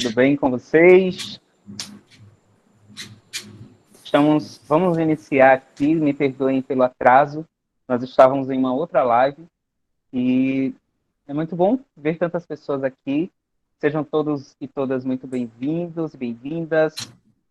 Tudo bem com vocês? Vamos iniciar aqui, me perdoem pelo atraso, nós estávamos em uma outra live e é muito bom ver tantas pessoas aqui. Sejam todos e todas muito bem-vindos e bem-vindas.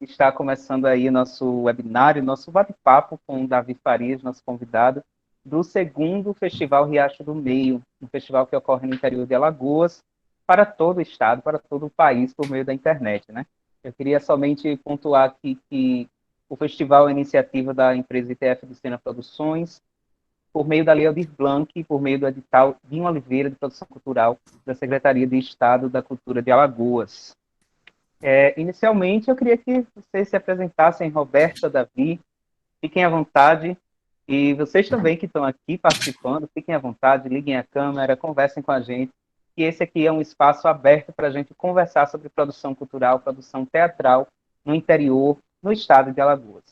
Está começando aí nosso webinário, nosso bate-papo com o Davi Farias, nosso convidado, do segundo Festival Riacho do Meio, um festival que ocorre no interior de Alagoas, para todo o estado, para todo o país, por meio da internet, né? Eu queria somente pontuar aqui que o festival é iniciativa da empresa ITF do Sena Produções, por meio da Lei Aldir Blanc, por meio do edital Dinho Oliveira de Produção Cultural da Secretaria de Estado da Cultura de Alagoas. Inicialmente, eu queria que vocês se apresentassem, Roberta, Davi, fiquem à vontade, e vocês também que estão aqui participando, fiquem à vontade, liguem a câmera, conversem com a gente, que esse aqui é um espaço aberto para a gente conversar sobre produção cultural, produção teatral no interior, no estado de Alagoas.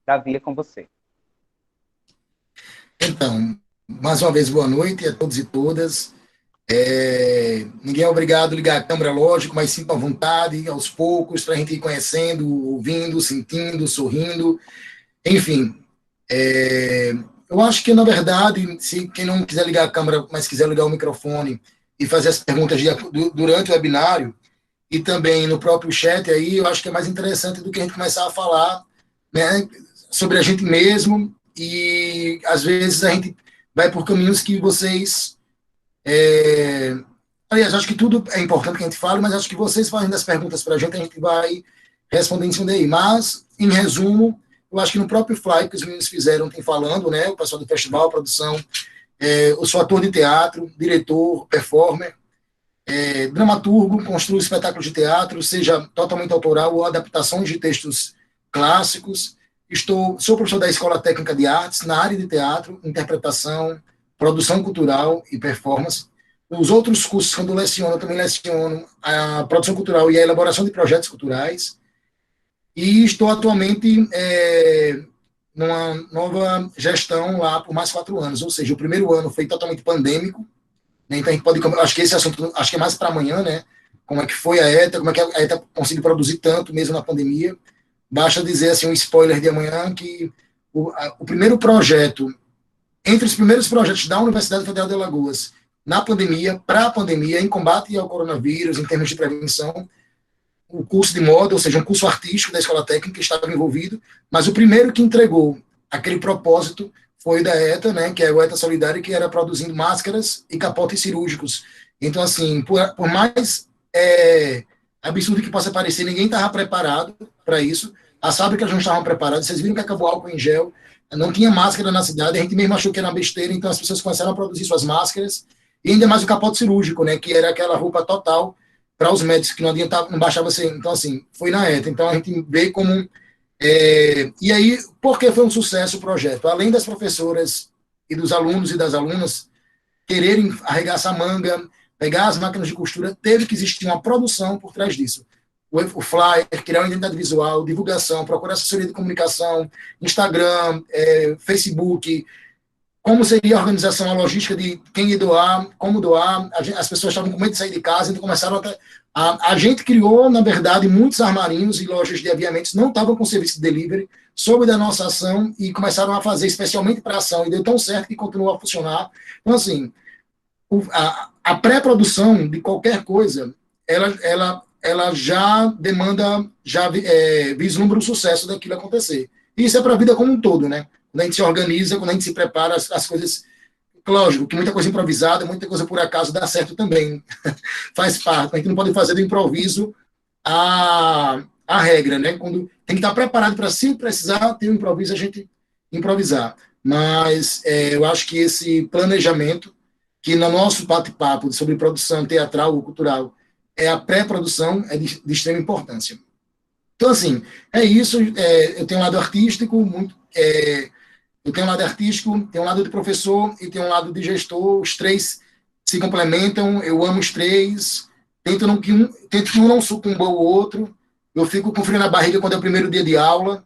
Davi, é com você. Então, mais uma vez, boa noite a todos e todas. Ninguém é obrigado a ligar a câmera, lógico, mas sinta à vontade, aos poucos, para a gente ir conhecendo, ouvindo, sentindo, sorrindo, enfim. Eu acho que, na verdade, se quem não quiser ligar a câmera, mas quiser ligar o microfone e fazer as perguntas durante o webinário, e também no próprio chat aí, eu acho que é mais interessante do que a gente começar a falar, né, sobre a gente mesmo, e às vezes a gente vai por caminhos que vocês... Aliás, acho que tudo é importante que a gente fale, mas acho que vocês fazendo as perguntas para a gente vai respondendo em cima daí. Mas, em resumo, eu acho que no próprio fly que os meninos fizeram, tem falando, né, o pessoal do festival, a produção, eu sou ator de teatro, diretor, performer, dramaturgo, construo espetáculos de teatro, seja totalmente autoral ou adaptações de textos clássicos. Sou professor da Escola Técnica de Artes na área de teatro, interpretação, produção cultural e performance. Os outros cursos, quando eu leciono, eu também leciono a produção cultural e a elaboração de projetos culturais. E estou atualmente numa nova gestão lá por mais 4 anos, ou seja, o primeiro ano foi totalmente pandêmico, né? Então a gente pode, acho que esse assunto, acho que é mais para amanhã, né? Como é que foi a ETA, como é que a ETA conseguiu produzir tanto mesmo na pandemia. Basta dizer assim um spoiler de amanhã que o primeiro projeto, entre os primeiros projetos da Universidade Federal de Alagoas, na pandemia, para a pandemia, em combate ao coronavírus, em termos de prevenção, o curso de moda, ou seja, um curso artístico da Escola Técnica estava envolvido, mas o primeiro que entregou aquele propósito foi da ETA, né, que é o ETA Solidário, que era produzindo máscaras e capotes cirúrgicos. Então, assim, por mais absurdo que possa parecer, ninguém estava preparado para isso, as fábricas não estavam preparadas, vocês viram que acabou o álcool em gel, não tinha máscara na cidade, a gente mesmo achou que era uma besteira, então as pessoas começaram a produzir suas máscaras, e ainda mais o capote cirúrgico, né, que era aquela roupa total para os médicos, que não adiantava, não baixava assim. Então, assim, foi na ETA. Então, a gente vê como... e aí, por que foi um sucesso o projeto? Além das professoras e dos alunos e das alunas quererem arregaçar a manga, pegar as máquinas de costura, teve que existir uma produção por trás disso. O flyer, criar uma identidade visual, divulgação, procurar assessoria de comunicação, Instagram, Facebook, como seria a organização, a logística de quem ia doar, como doar. As pessoas estavam com medo de sair de casa, então começaram a gente criou, na verdade, muitos armarinhos e lojas de aviamentos não estavam com serviço de delivery, soube da nossa ação e começaram a fazer especialmente para ação, e deu tão certo que continuou a funcionar. Então, assim, a pré-produção de qualquer coisa, ela já demanda, já vislumbra o sucesso daquilo acontecer. E isso é para a vida como um todo, né? Quando a gente se organiza, quando a gente se prepara, as coisas... Lógico que muita coisa improvisada, muita coisa por acaso dá certo também. Faz parte. A gente não pode fazer do improviso a regra, né? Quando tem que estar preparado para, se precisar ter um improviso, a gente improvisar. Mas eu acho que esse planejamento, que no nosso bate-papo sobre produção teatral ou cultural, a pré-produção é de extrema importância. Então, assim, é isso. Eu tenho um lado artístico, eu tenho um lado artístico, tenho um lado de professor e tenho um lado de gestor. Os três se complementam, eu amo os três, tento que um não sucumba ao outro. Eu fico com frio na barriga quando é o primeiro dia de aula,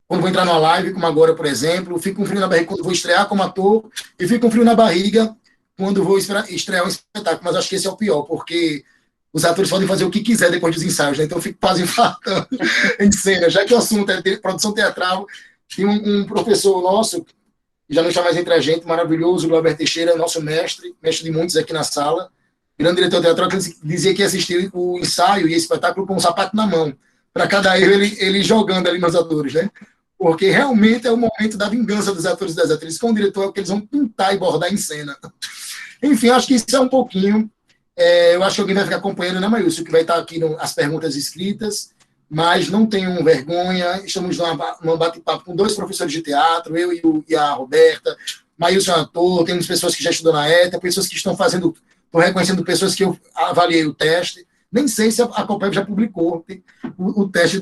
quando vou entrar numa live, como agora, por exemplo. Eu fico com frio na barriga quando vou estrear como ator, e fico com frio na barriga quando vou estrear um espetáculo. Mas acho que esse é o pior, porque os atores podem fazer o que quiser depois dos ensaios, né? Então eu fico quase infartando em cena. Já que o assunto é produção teatral, tem um professor nosso, que já não está mais entre a gente, maravilhoso, o Glauber Teixeira, nosso mestre de muitos aqui na sala, grande diretor teatral, que dizia que ia assistir o ensaio e esse espetáculo com um sapato na mão, para cada erro ele jogando ali nos atores, né? Porque realmente é o momento da vingança dos atores e das atrizes. Com o diretor é o que eles vão pintar e bordar em cena. Enfim, acho que isso é um pouquinho. Eu acho que alguém vai ficar acompanhando, né, Maílson, que vai estar aqui as perguntas escritas, mas não tenham vergonha. Estamos num bate-papo com 2 professores de teatro, eu e a Roberta. Maílson é ator, temos pessoas que já estudam na ETA, pessoas que estão fazendo. Estou reconhecendo pessoas que eu avaliei o teste. Nem sei se a Copeb já publicou o teste,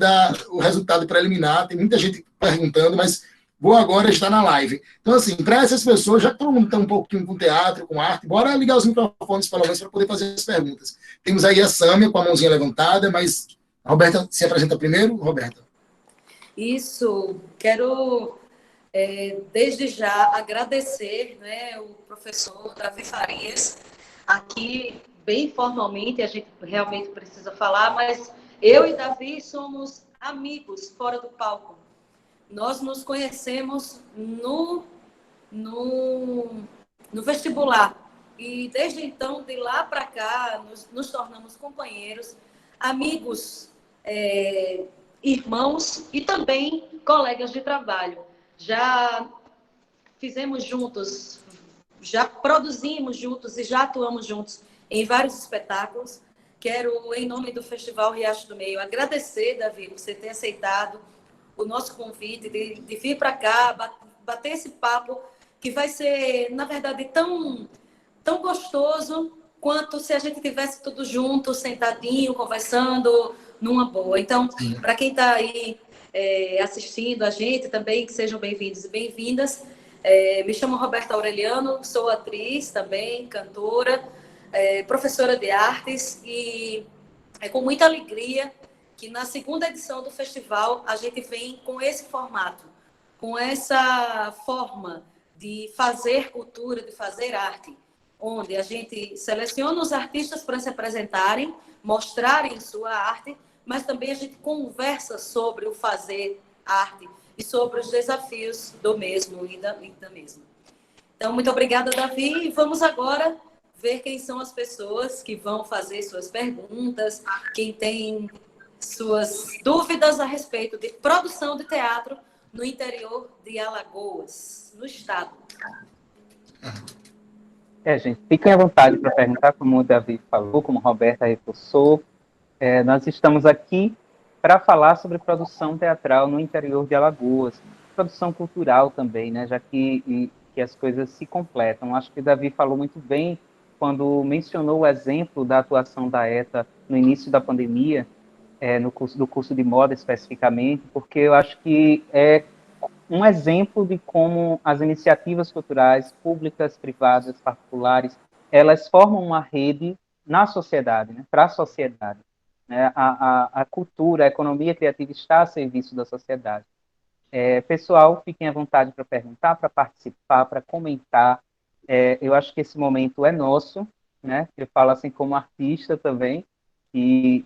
o resultado preliminar. Tem muita gente perguntando, mas vou agora estar na live. Então, assim, para essas pessoas, já que todo mundo está um pouquinho com teatro, com arte, bora ligar os microfones, pelo menos, para poder fazer as perguntas. Temos aí a Sâmia com a mãozinha levantada, mas a Roberta se apresenta primeiro, Roberta. Isso, quero desde já agradecer, né, o professor Davi Farias, aqui bem formalmente, a gente realmente precisa falar, mas eu e Davi somos amigos fora do palco. Nós nos conhecemos no vestibular e desde então, de lá para cá, nos tornamos companheiros, amigos, irmãos e também colegas de trabalho. Já fizemos juntos, já produzimos juntos e já atuamos juntos em vários espetáculos. Quero, em nome do Festival Riacho do Meio, agradecer, Davi, por você ter aceitado o nosso convite de vir para cá, bater esse papo, que vai ser, na verdade, tão gostoso quanto se a gente tivesse tudo junto, sentadinho, conversando, numa boa. Então, para quem está aí assistindo a gente também, que sejam bem-vindos e bem-vindas. Me chamo Roberta Aureliano, sou atriz também, cantora, professora de artes, e é com muita alegria que na segunda edição do festival a gente vem com esse formato, com essa forma de fazer cultura, de fazer arte, onde a gente seleciona os artistas para se apresentarem, mostrarem sua arte, mas também a gente conversa sobre o fazer arte e sobre os desafios do mesmo e da mesma. Então, muito obrigada, Davi. E vamos agora ver quem são as pessoas que vão fazer suas perguntas, quem tem suas dúvidas a respeito de produção de teatro no interior de Alagoas, no estado. Gente, fiquem à vontade para perguntar, como o Davi falou, como a Roberta reforçou. Nós estamos aqui para falar sobre produção teatral no interior de Alagoas, produção cultural também, né, já que as coisas se completam. Acho que o Davi falou muito bem quando mencionou o exemplo da atuação da ETA no início da pandemia, do curso de moda especificamente, porque eu acho que é um exemplo de como as iniciativas culturais, públicas, privadas, particulares, elas formam uma rede na sociedade, né, para a sociedade. Né? A cultura, a economia criativa está a serviço da sociedade. Pessoal, fiquem à vontade para perguntar, para participar, para comentar. Eu acho que esse momento é nosso, né? Eu falo assim como artista também, e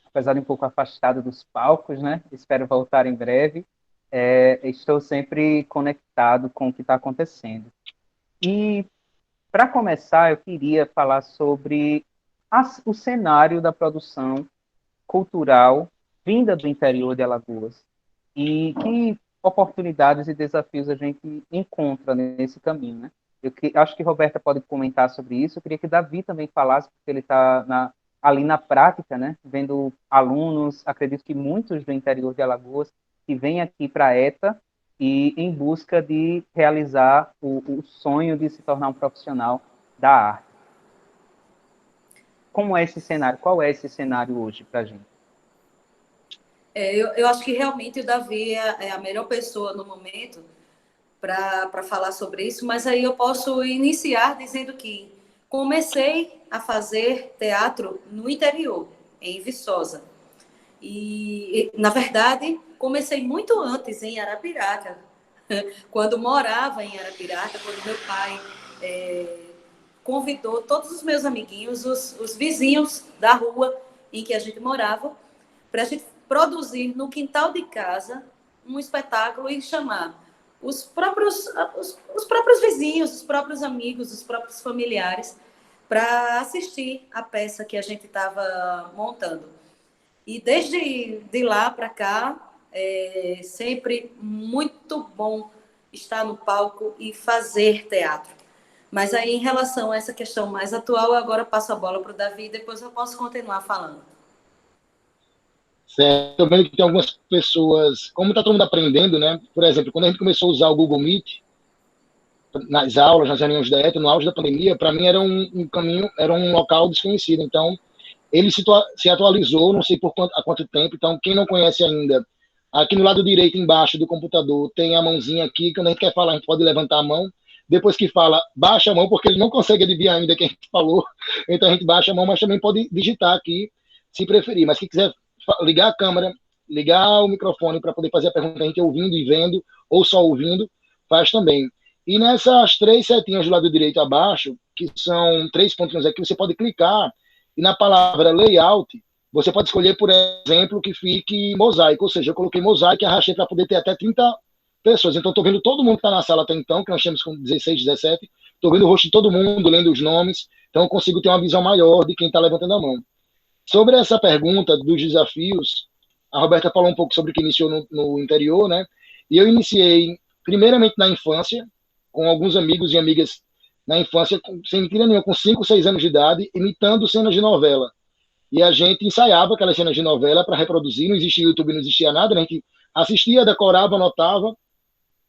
apesar de um pouco afastado dos palcos, né? Espero voltar em breve. Estou sempre conectado com o que está acontecendo. E, para começar, eu queria falar sobre o cenário da produção cultural vinda do interior de Alagoas e que oportunidades e desafios a gente encontra nesse caminho, né? Acho que Roberta pode comentar sobre isso. Eu queria que Davi também falasse, porque ele está ali na prática, né? Vendo alunos, acredito que muitos do interior de Alagoas, que vêm aqui para a ETA e em busca de realizar o sonho de se tornar um profissional da arte. Como é esse cenário? Qual é esse cenário hoje para a gente? Eu acho que realmente o Davi é a melhor pessoa no momento para falar sobre isso, mas aí eu posso iniciar dizendo que comecei a fazer teatro no interior, em Viçosa. E, na verdade, comecei muito antes, em Arapiraca, quando morava em Arapiraca, quando meu pai convidou todos os meus amiguinhos, os vizinhos da rua em que a gente morava, para a gente produzir no quintal de casa um espetáculo e chamar os próprios vizinhos, os próprios amigos, os próprios familiares para assistir a peça que a gente estava montando. E desde de lá para cá, é sempre muito bom estar no palco e fazer teatro. Mas aí, em relação a essa questão mais atual, eu agora passo a bola para o Davi e depois eu posso continuar falando. Certo. Eu vendo que tem algumas pessoas, como está todo mundo aprendendo, né? Por exemplo, quando a gente começou a usar o Google Meet nas aulas, nas reuniões da ETA, no auge da pandemia, para mim era um caminho, era um local desconhecido. Então, ele se atualizou, não sei há quanto tempo. Então, quem não conhece ainda, aqui no lado direito, embaixo do computador, tem a mãozinha aqui. Quando a gente quer falar, a gente pode levantar a mão. Depois que fala, baixa a mão, porque ele não consegue adivinhar ainda quem a gente falou. Então, a gente baixa a mão, mas também pode digitar aqui, se preferir. Mas se quiser ligar a câmera, ligar o microfone para poder fazer a pergunta, a gente ouvindo e vendo, ou só ouvindo, faz também. E nessas 3 setinhas do lado direito abaixo, que são 3 pontinhos aqui, você pode clicar, e na palavra layout, você pode escolher, por exemplo, que fique mosaico, ou seja, eu coloquei mosaico e arrastei para poder ter até 30 pessoas. Então, estou vendo todo mundo que está na sala até então, que nós temos com 16, 17, estou vendo o rosto de todo mundo, lendo os nomes, então eu consigo ter uma visão maior de quem está levantando a mão. Sobre essa pergunta dos desafios, a Roberta falou um pouco sobre o que iniciou no interior, né? E eu iniciei, primeiramente, na infância, com alguns amigos e amigas na infância, sem mentira nenhuma, com 5, 6 anos de idade, imitando cenas de novela. E a gente ensaiava aquelas cenas de novela para reproduzir, não existia YouTube, não existia nada, né? A gente assistia, decorava, anotava,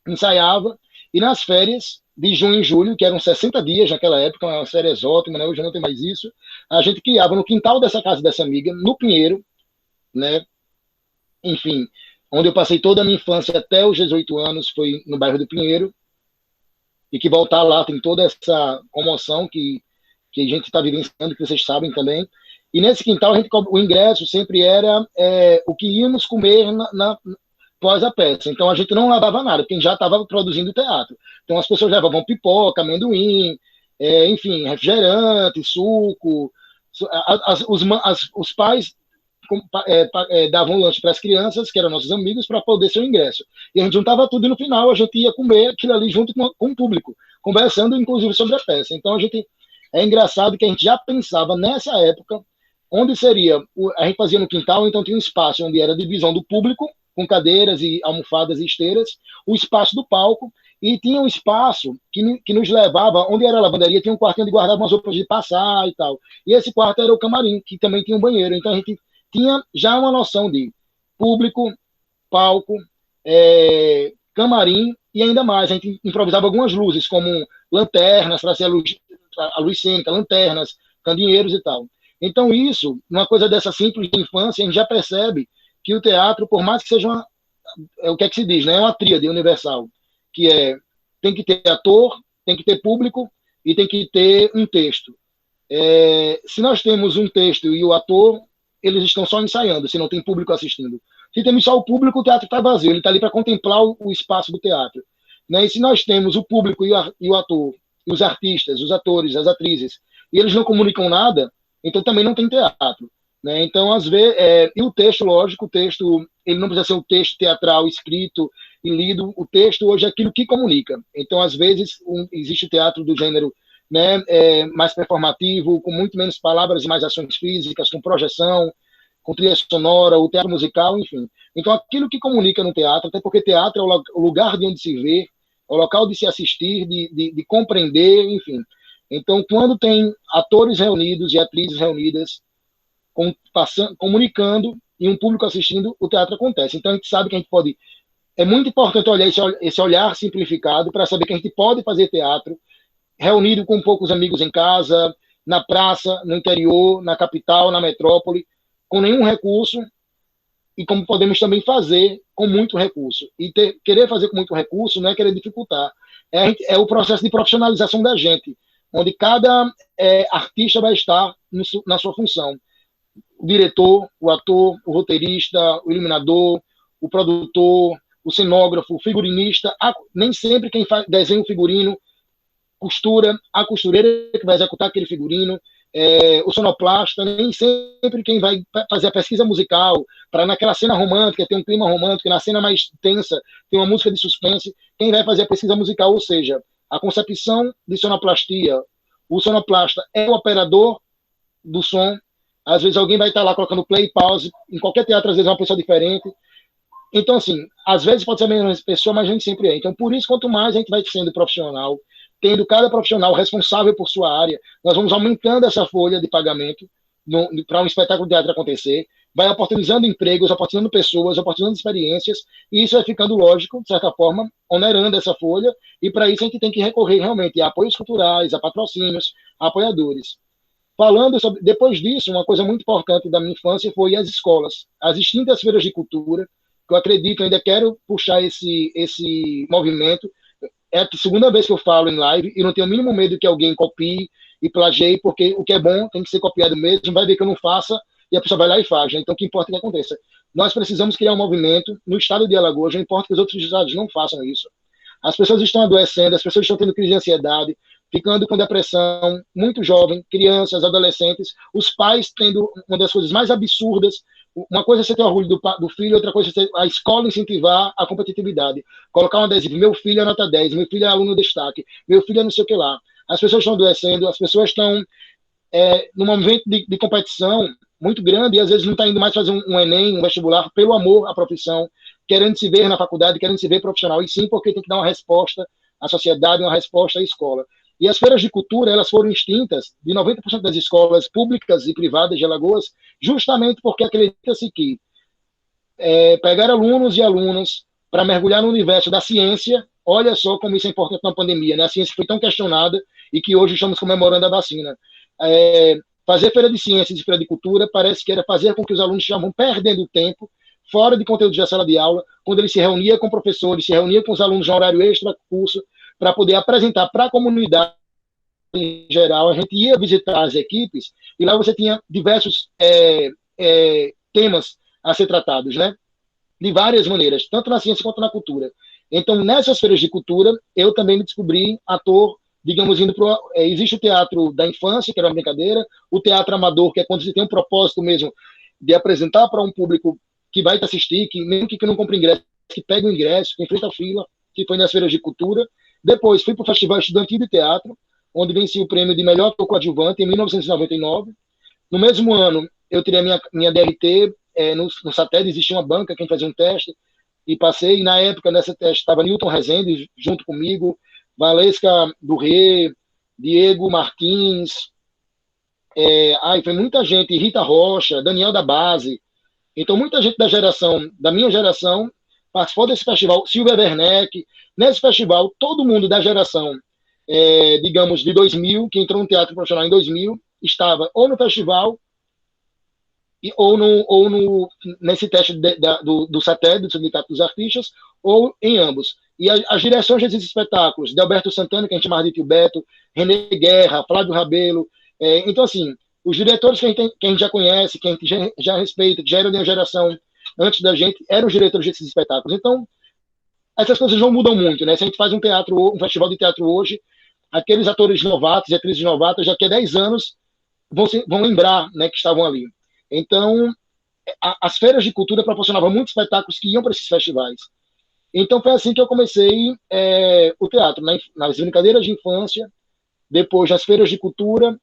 ensaiava, e nas férias de junho e julho, que eram 60 dias naquela época, umas férias ótimas, né? Hoje não tem mais isso, a gente criava no quintal dessa casa dessa amiga, no Pinheiro, né? Enfim, onde eu passei toda a minha infância até os 18 anos, foi no bairro do Pinheiro, e que voltar lá tem toda essa comoção que a gente está vivenciando, que vocês sabem também. E nesse quintal, o ingresso sempre era o que íamos comer pós a peça. Então, a gente não lavava nada, porque a gente já estava produzindo teatro. Então, as pessoas levavam pipoca, amendoim, enfim, refrigerante, suco. Os pais davam lanche para as crianças, que eram nossos amigos, para poder ser o ingresso. E a gente juntava tudo e no final a gente ia comer aquilo ali junto com o público, conversando, inclusive, sobre a peça. Então, é engraçado que a gente já pensava nessa época onde seria, a gente fazia no quintal, então tinha um espaço onde era a divisão do público, com cadeiras e almofadas e esteiras, o espaço do palco, e tinha um espaço que nos levava, onde era a lavanderia, tinha um quartinho onde guardava umas roupas de passar e tal. E esse quarto era o camarim, que também tinha um banheiro. Então a gente tinha já uma noção de público, palco, camarim, e ainda mais, a gente improvisava algumas luzes, como lanternas, para ser a luz cênica, lanternas, candeeiros e tal. Então isso, uma coisa dessa simples de infância, a gente já percebe que o teatro, por mais que seja o que é que se diz, né? É uma tríade universal, que tem que ter ator, tem que ter público e tem que ter um texto. Se nós temos um texto e o ator, eles estão só ensaiando, se não tem público assistindo. Se temos só o público, o teatro está vazio, ele está ali para contemplar o espaço do teatro. Né? E se nós temos o público e o ator, e os artistas, os atores, as atrizes, e eles não comunicam nada, então também não tem teatro. Né? Então, às vezes, e o texto, lógico, o texto, ele não precisa ser um texto teatral escrito e lido, o texto hoje é aquilo que comunica. Então, às vezes, existe o teatro do gênero, né, mais performativo, com muito menos palavras e mais ações físicas, com projeção, com trilha sonora, o teatro musical, enfim. Então, aquilo que comunica no teatro, até porque teatro é o lugar de onde se vê, é o local de se assistir, de compreender, enfim. Então, quando tem atores reunidos e atrizes reunidas, comunicando e um público assistindo, o teatro acontece. Então, a gente sabe que a gente pode... É muito importante olhar esse olhar simplificado para saber que a gente pode fazer teatro reunido com poucos amigos em casa, na praça, no interior, na capital, na metrópole, com nenhum recurso, e como podemos também fazer com muito recurso. E querer fazer com muito recurso não é querer dificultar. É o processo de profissionalização da gente, onde cada artista vai estar na sua função. O diretor, o ator, o roteirista, o iluminador, o produtor, o cenógrafo, o figurinista. Nem sempre quem desenha o figurino costura, a costureira que vai executar aquele figurino, o sonoplasta, nem sempre quem vai fazer a pesquisa musical, para naquela cena romântica ter um clima romântico, na cena mais tensa tem uma música de suspense, quem vai fazer a pesquisa musical, ou seja, a concepção de sonoplastia, o sonoplasta é o operador do som, às vezes alguém vai estar lá colocando play e pause, em qualquer teatro às vezes é uma pessoa diferente, então assim, às vezes pode ser a mesma pessoa, mas nem sempre é, então por isso quanto mais a gente vai sendo profissional, tendo cada profissional responsável por sua área, nós vamos aumentando essa folha de pagamento para um espetáculo de teatro acontecer, vai oportunizando empregos, oportunizando pessoas, oportunizando experiências, e isso vai ficando lógico, de certa forma, onerando essa folha, e para isso a gente tem que recorrer realmente a apoios culturais, a patrocínios, a apoiadores. Falando sobre, depois disso, uma coisa muito importante da minha infância foi as escolas, as extintas feiras de cultura, que eu acredito, eu ainda quero puxar esse movimento. É a segunda vez que eu falo em live e não tenho o mínimo medo que alguém copie e plagie, porque o que é bom tem que ser copiado mesmo, vai ver que eu não faça e a pessoa vai lá e faz. Então, o que importa é que aconteça. Nós precisamos criar um movimento no estado de Alagoas, não importa que os outros estados não façam isso. As pessoas estão adoecendo, as pessoas estão tendo crise de ansiedade, ficando com depressão, muito jovem, crianças, adolescentes, os pais tendo uma das coisas mais absurdas. Uma coisa é você ter orgulho do filho, outra coisa é a escola incentivar a competitividade. Colocar um adesivo, meu filho é nota 10, meu filho é aluno destaque, meu filho é não sei o que lá. As pessoas estão adoecendo, as pessoas estão num momento de competição muito grande e às vezes não está indo mais fazer um Enem, um vestibular, pelo amor à profissão, querendo se ver na faculdade, querendo se ver profissional, e sim porque tem que dar uma resposta à sociedade, uma resposta à escola. E as feiras de cultura, elas foram extintas de 90% das escolas públicas e privadas de Alagoas, justamente porque acredita-se que pegar alunos e alunas para mergulhar no universo da ciência, olha só como isso é importante na pandemia, né? A ciência foi tão questionada e que hoje estamos comemorando a vacina. Fazer feira de ciências e feira de cultura parece que era fazer com que os alunos estavam perdendo tempo fora de conteúdo da sala de aula, quando ele se reunia com professores, se reunia com os alunos no horário extra curso, para poder apresentar para a comunidade em geral. A gente ia visitar as equipes e lá você tinha diversos temas a ser tratados, né? De várias maneiras, tanto na ciência quanto na cultura. Então, nessas feiras de cultura, eu também me descobri ator, digamos, indo para... existe o teatro da infância, que era uma brincadeira, o teatro amador, que é quando você tem um propósito mesmo de apresentar para um público que vai te assistir, que mesmo que não compre ingresso, que pega o ingresso, que enfrenta a fila, que foi nas feiras de cultura. Depois fui para o Festival Estudantil de Teatro, onde venci o prêmio de melhor ator coadjuvante em 1999. No mesmo ano, eu tirei a minha DRT, no Satélite existia uma banca, quem fazia um teste, e passei, e na época, nessa teste, estava Newton Rezende junto comigo, Valesca do Rê, Diego Martins, foi muita gente, Rita Rocha, Daniel da Base, então muita gente da minha geração, participou desse festival, Silvia Werneck. Nesse festival, todo mundo da geração, digamos, de 2000, que entrou no teatro profissional em 2000, estava ou no festival, ou nesse teste do Satélite, do Sindicato dos Artistas, ou em ambos. E as direções desses espetáculos, de Alberto Santana, que a gente chamava de Tio Beto, René Guerra, Flávio Rabelo, então, assim, os diretores que a gente já conhece, que a gente já respeita, que já eram de uma geração antes da gente, eram os diretores desses espetáculos. Então, essas coisas não mudam muito, né? Se a gente faz um festival de teatro hoje, aqueles atores novatos e atrizes novatas, já que há 10 anos, vão lembrar, né, que estavam ali. Então, as feiras de cultura proporcionavam muitos espetáculos que iam para esses festivais. Então, foi assim que eu comecei o teatro, nas brincadeiras de infância, depois nas feiras de cultura,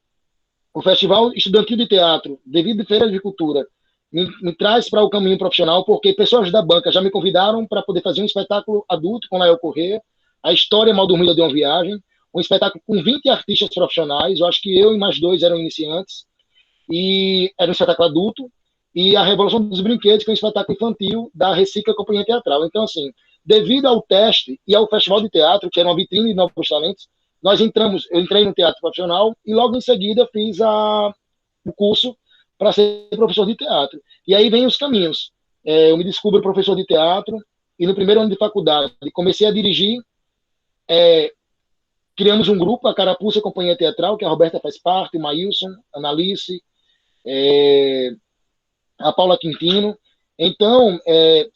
o Festival Estudantil de Teatro, devido a feiras de cultura, me traz para o caminho profissional, porque pessoas da banca já me convidaram para poder fazer um espetáculo adulto com Lael Corrêa, A História Mal Dormida de uma Viagem, um espetáculo com 20 artistas profissionais, eu acho que eu e mais 2 eram iniciantes, e era um espetáculo adulto, e a Revolução dos Brinquedos, que é um espetáculo infantil da Recicla Companhia Teatral. Então, assim, devido ao teste e ao Festival de Teatro, que era uma vitrine de novos talentos, eu entrei no teatro profissional e logo em seguida fiz o curso para ser professor de teatro. E aí vem os caminhos. Eu me descubro professor de teatro e no primeiro ano de faculdade comecei a dirigir. Criamos um grupo, a Carapuça Companhia Teatral, que a Roberta faz parte, o Maílson, a Analice, a Paula Quintino. Então,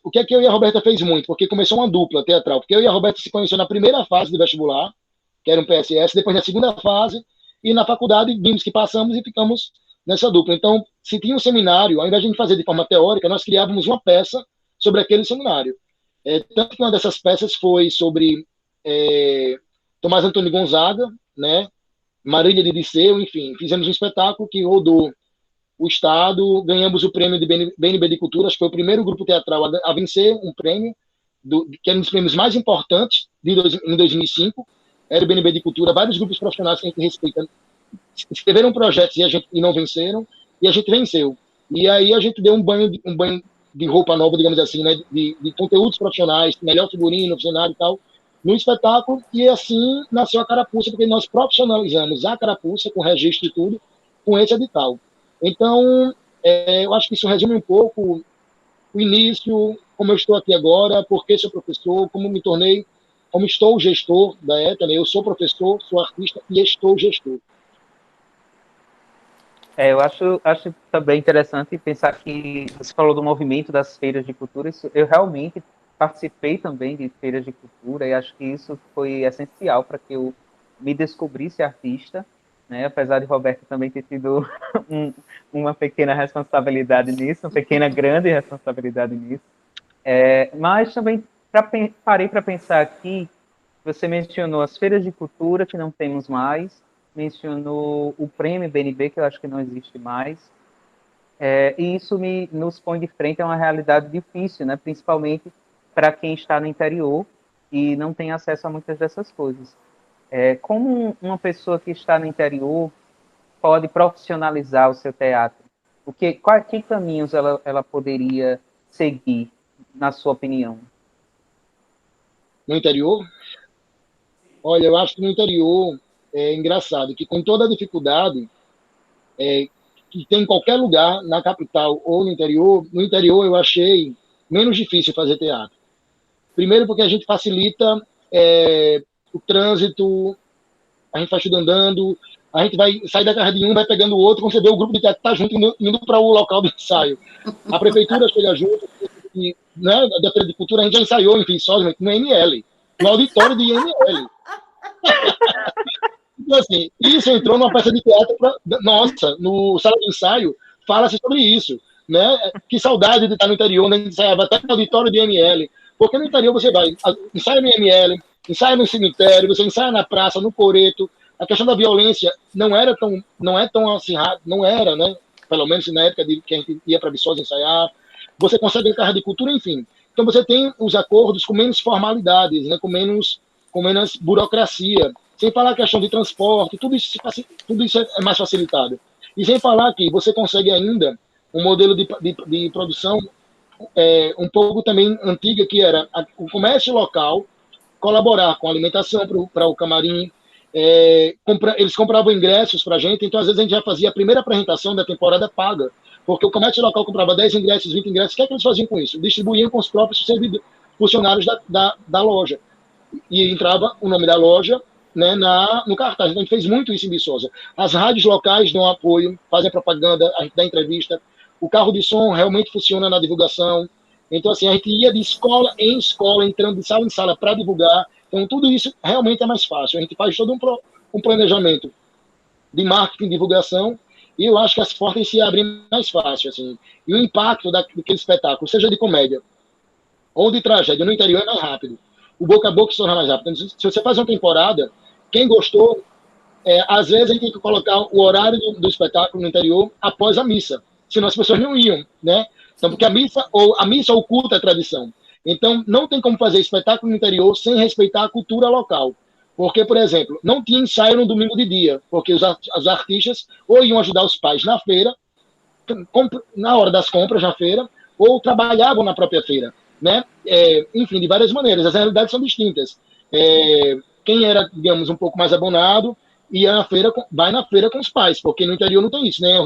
o que é que eu e a Roberta fez muito? Porque começou uma dupla teatral. Porque eu e a Roberta se conheceu na primeira fase do vestibular, que era um PSS, depois na segunda fase, e na faculdade vimos que passamos e ficamos nessa dupla. Então, se tinha um seminário, ao invés de a gente fazer de forma teórica, nós criávamos uma peça sobre aquele seminário. Tanto que uma dessas peças foi sobre Tomás Antônio Gonzaga, né, Marília de Disseu, enfim, fizemos um espetáculo que rodou o Estado, ganhamos o prêmio de BNB de Cultura, acho que foi o primeiro grupo teatral a vencer um prêmio, que era um dos prêmios mais importantes em 2005, era o BNB de Cultura, vários grupos profissionais que a gente respeita escreveram projetos e não venceram, e a gente venceu. E aí a gente deu um banho de roupa nova, digamos assim, né, de conteúdos profissionais, melhor figurino, cenário e tal, no espetáculo, e assim nasceu a Carapuça, porque nós profissionalizamos a Carapuça, com registro e tudo, com esse edital. Então, eu acho que isso resume um pouco o início, como eu estou aqui agora, por que sou professor, como estou gestor da ETA, né? Eu sou professor, sou artista e estou gestor. Eu acho também interessante pensar que você falou do movimento das feiras de cultura. Eu realmente participei também de feiras de cultura e acho que isso foi essencial para que eu me descobrisse artista, né? Apesar de Roberto também ter tido uma pequena responsabilidade nisso, uma pequena grande responsabilidade nisso. Mas também parei para pensar aqui, você mencionou as feiras de cultura, que não temos mais, mencionou o prêmio BNB, que eu acho que não existe mais, e isso nos põe de frente a uma realidade difícil, né? Principalmente para quem está no interior e não tem acesso a muitas dessas coisas. Como uma pessoa que está no interior pode profissionalizar o seu teatro? Que caminhos ela poderia seguir, na sua opinião? No interior? Olha, eu acho que no interior é engraçado, que com toda a dificuldade que tem em qualquer lugar, na capital ou no interior eu achei menos difícil fazer teatro. Primeiro porque a gente facilita o trânsito, a gente vai tudo andando, a gente vai sair da casa de um, vai pegando o outro, quando você vê o grupo de teatro tá junto, indo para o local do ensaio. A prefeitura chega junto, e, né, da Feira de Cultura, a gente já ensaiou, enfim, só no ML, no auditório de ML. Então, assim, isso entrou numa peça de teatro, nossa, no sala de ensaio, fala-se sobre isso, né? Que saudade de estar no interior, né? A gente ensaiava até no auditório de ML, porque no interior você vai, ensaia no ML, ensaia no cemitério, você ensaia na praça, no coreto. A questão da violência não é tão acirrada, não era, né? Pelo menos na época que a gente ia para Viçosa ensaiar. Você consegue a carga de cultura, enfim. Então você tem os acordos com menos formalidades, né? com menos burocracia. Sem falar a questão de transporte, tudo isso é mais facilitado. E sem falar que você consegue ainda um modelo de produção um pouco também antiga, que era o comércio local colaborar com a alimentação para o camarim. Eles compravam ingressos para a gente, então às vezes a gente já fazia a primeira apresentação da temporada paga, porque o comércio local comprava 10 ingressos, 20 ingressos. O que é que eles faziam com isso? Distribuíam com os próprios funcionários da loja. E entrava o nome da loja, né, no cartaz. Então, a gente fez muito isso em Viçosa. As rádios locais dão apoio, fazem propaganda, a gente dá entrevista. O carro de som realmente funciona na divulgação. Então, assim, a gente ia de escola em escola, entrando de sala em sala para divulgar. Então, tudo isso realmente é mais fácil. A gente faz todo um planejamento de marketing, divulgação, e eu acho que as portas se abrem mais fácil. Assim. E o impacto daquele espetáculo, seja de comédia ou de tragédia, no interior é mais rápido. O boca a boca se torna mais rápido. Então, se você faz uma temporada, quem gostou, às vezes a gente tem que colocar o horário do espetáculo no interior após a missa, senão as pessoas não iam, né? Então, porque a missa ou o culto é tradição. Então, não tem como fazer espetáculo no interior sem respeitar a cultura local. Porque, por exemplo, não tinha ensaio no domingo de dia, porque os artistas ou iam ajudar os pais na feira, na hora das compras na feira, ou trabalhavam na própria feira, né? Enfim, de várias maneiras. As realidades são distintas. Quem era, digamos, um pouco mais abonado, vai na feira com os pais, porque no interior não tem isso, né?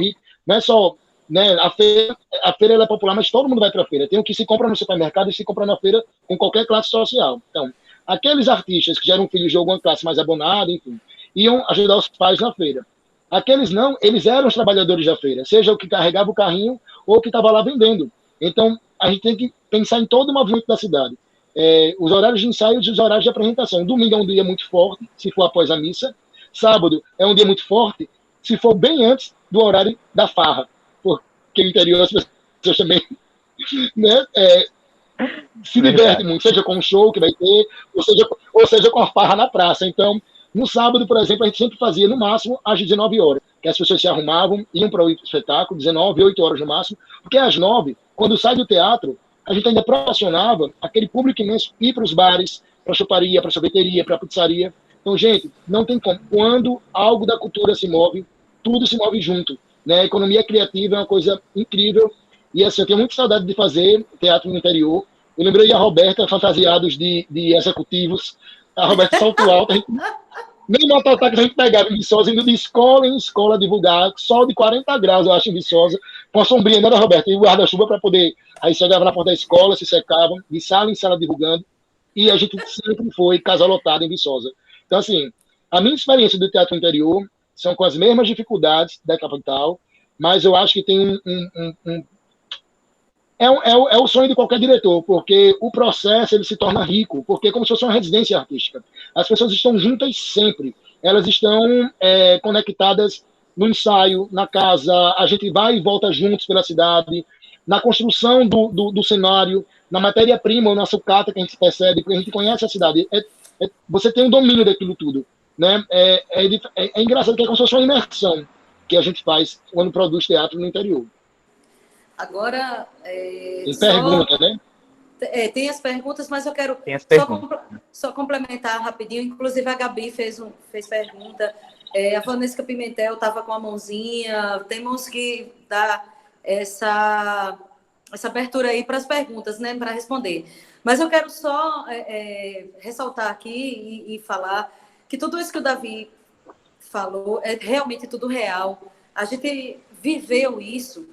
Não é só, né? A feira ela é popular, mas todo mundo vai para a feira. Tem o que se compra no supermercado e se compra na feira com qualquer classe social. Então, aqueles artistas que já eram filhos de alguma classe mais abonada, enfim, iam ajudar os pais na feira. Aqueles não, eles eram os trabalhadores da feira, seja o que carregava o carrinho ou o que estava lá vendendo. Então, a gente tem que pensar em todo o movimento da cidade. os horários de ensaio e os horários de apresentação. Domingo é um dia muito forte, se for após a missa. Sábado é um dia muito forte, se for bem antes do horário da farra. Porque no interior as pessoas também, né, se divertem muito, seja com o show que vai ter, ou seja com a farra na praça. Então, no sábado, por exemplo, a gente sempre fazia no máximo às 19 horas, que as pessoas se arrumavam, iam para o espetáculo, 19, 8 horas no máximo, porque às 9, quando sai do teatro, a gente ainda proporcionava aquele público imenso ir para os bares, para a choparia, para a sorveteria, para a pizzaria. Então, gente, não tem como. Quando algo da cultura se move, tudo se move junto. Né? A economia criativa é uma coisa incrível. E assim, eu tenho muita saudade de fazer teatro no interior. Eu lembrei da Roberta, fantasiados de executivos. A Roberta salto alto. Nem mototáxi a gente pegava em Viçosa, indo de escola em escola divulgar, sol de 40 graus, eu acho, em Viçosa, com a sombrinha, né, da Roberta? E o guarda-chuva para poder. Aí chegava na porta da escola, se secavam, de sala em sala divulgando. E a gente sempre foi casa lotada em Viçosa. Então, assim, a minha experiência do teatro interior são com as mesmas dificuldades da capital, mas eu acho que tem é o sonho de qualquer diretor, porque o processo ele se torna rico, porque é como se fosse uma residência artística. As pessoas estão juntas sempre, elas estão conectadas no ensaio, na casa, a gente vai e volta juntos pela cidade, na construção do cenário, na matéria-prima, na sucata que a gente percebe, porque a gente conhece a cidade. Você tem um domínio daquilo tudo. Né? É engraçado que é como se fosse uma imersão que a gente faz quando produz teatro no interior. Agora, tem pergunta, né? Tem as perguntas, mas eu quero só complementar rapidinho. Inclusive, a Gabi fez pergunta. A Vanessa Pimentel estava com a mãozinha. Temos que dar essa abertura aí para as perguntas, né? Para responder. Mas eu quero só ressaltar aqui e falar que tudo isso que o Davi falou é realmente tudo real. A gente viveu isso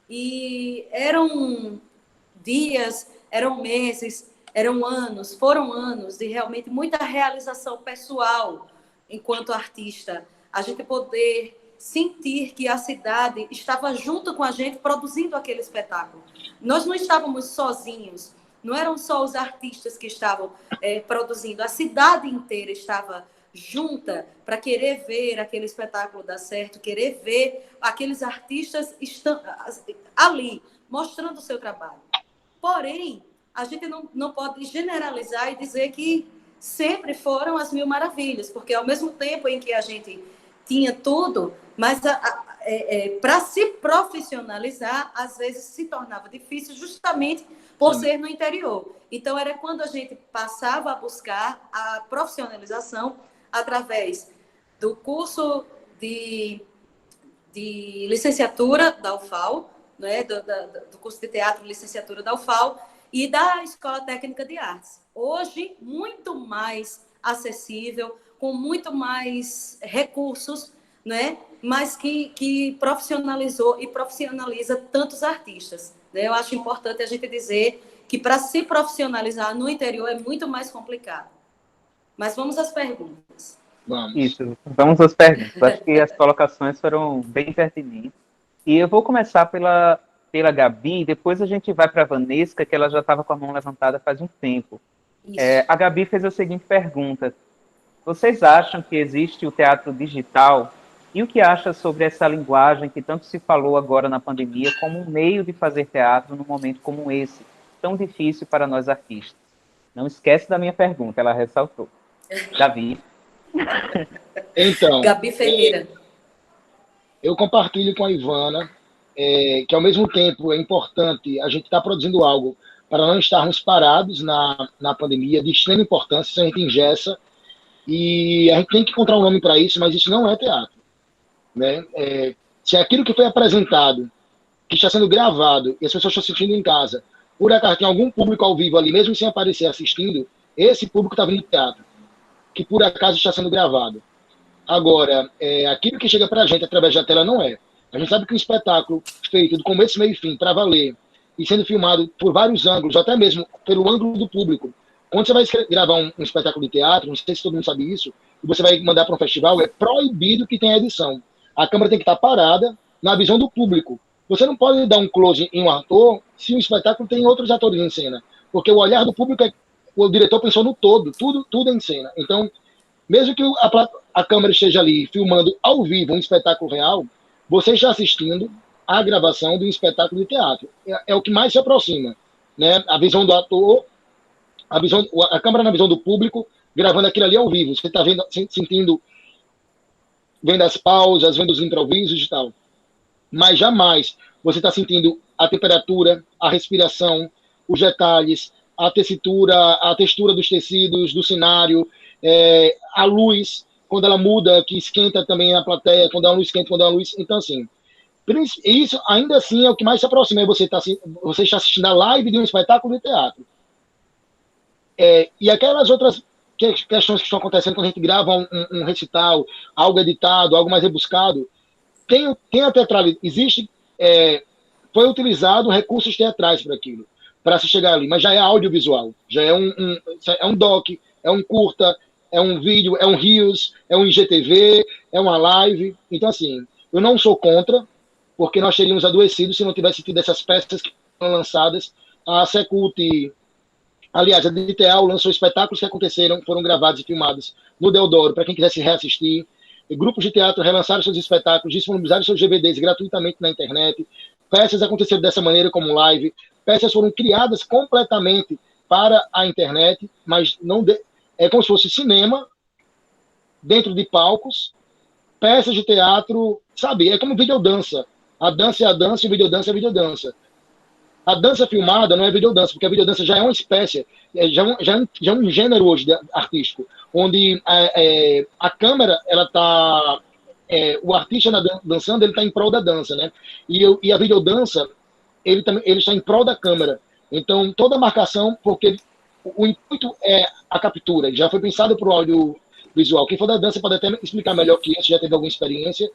e eram dias, eram meses, foram anos de realmente muita realização pessoal enquanto artista. A gente poder sentir que a cidade estava junto com a gente produzindo aquele espetáculo. Nós não estávamos sozinhos. Não eram só os artistas que estavam produzindo, a cidade inteira estava junta para querer ver aquele espetáculo dar certo, querer ver aqueles artistas ali, mostrando o seu trabalho. Porém, a gente não pode generalizar e dizer que sempre foram as mil maravilhas, porque ao mesmo tempo em que a gente tinha tudo, mas para se profissionalizar, às vezes se tornava difícil justamente por ser no interior. Então, era quando a gente passava a buscar a profissionalização através do curso de licenciatura da UFAL, né? do curso de teatro licenciatura da UFAL e da Escola Técnica de Artes. Hoje, muito mais acessível, com muito mais recursos, né? Mas que profissionalizou e profissionaliza tantos artistas. Né? Eu acho importante a gente dizer que para se profissionalizar no interior é muito mais complicado. Mas vamos às perguntas. Vamos. Isso, vamos às perguntas. Acho que as colocações foram bem pertinentes. E eu vou começar pela Gabi, depois a gente vai para a Vanessa, que ela já estava com a mão levantada faz um tempo. A Gabi fez a seguinte pergunta: vocês acham que existe o teatro digital? E o que acha sobre essa linguagem que tanto se falou agora na pandemia como um meio de fazer teatro num momento como esse, tão difícil para nós artistas? Não esquece da minha pergunta, ela ressaltou. Gabi. Então, Gabi Ferreira. Eu compartilho com a Ivana que, ao mesmo tempo, é importante a gente estar produzindo algo para não estarmos parados na pandemia, de extrema importância, se a gente engessa, e a gente tem que encontrar um nome para isso, mas isso não é teatro. Né? Se aquilo que foi apresentado, que está sendo gravado, e as pessoas estão assistindo em casa, por acaso tem algum público ao vivo ali, mesmo sem aparecer assistindo, esse público está vindo do teatro, que por acaso está sendo gravado. Agora, aquilo que chega para a gente através da tela não é. A gente sabe que um espetáculo feito do começo, meio e fim, para valer, e sendo filmado por vários ângulos, até mesmo pelo ângulo do público. Quando você vai gravar um espetáculo de teatro, não sei se todo mundo sabe isso, e você vai mandar para um festival, é proibido que tenha edição. A câmera tem que estar parada na visão do público. Você não pode dar um close em um ator se o espetáculo tem outros atores em cena, porque o olhar do público o diretor pensou no todo, tudo em cena. Então, mesmo que a câmera esteja ali filmando ao vivo um espetáculo real, você está assistindo a gravação de um espetáculo de teatro. É o que mais se aproxima, né? A visão do ator, a câmera na visão do público, gravando aquilo ali ao vivo. Você está vendo, sentindo, vendo as pausas, vendo os improvisos e tal. Mas jamais você está sentindo a temperatura, a respiração, os detalhes, a tessitura, a textura dos tecidos, do cenário, a luz, quando ela muda, que esquenta também a plateia, quando a luz esquenta, quando a luz... Então, assim, isso ainda assim é o que mais se aproxima, você está assistindo a live de um espetáculo de teatro. E aquelas outras questões que estão acontecendo quando a gente grava um recital, algo editado, algo mais rebuscado, tem a teatralidade, existe, foi utilizado recursos teatrais para aquilo, para se chegar ali, mas já é audiovisual, já é um doc, é um curta, é um vídeo, é um Reels, é um IGTV, é uma live. Então, assim, eu não sou contra, porque nós teríamos adoecido se não tivesse tido essas peças que foram lançadas. A Secult, aliás, a DTEAL lançou espetáculos que foram gravados e filmados no Deodoro, para quem quisesse reassistir. Grupos de teatro relançaram seus espetáculos, disponibilizaram seus DVDs gratuitamente na internet. Peças aconteceram dessa maneira como live. Peças foram criadas completamente para a internet, mas não é como se fosse cinema dentro de palcos, peças de teatro, sabe? É como videodança. A dança é a dança e o videodança é a videodança. A dança filmada não é videodança, porque a videodança já é uma espécie, já é um gênero hoje artístico, onde a câmera, ela tá, o artista dançando, ele está em prol da dança, né? E a videodança, ele está em prol da câmera. Então, toda a marcação, porque o intuito é a captura, já foi pensado para o audiovisual. Quem for da dança pode até explicar melhor que isso, já teve alguma experiência.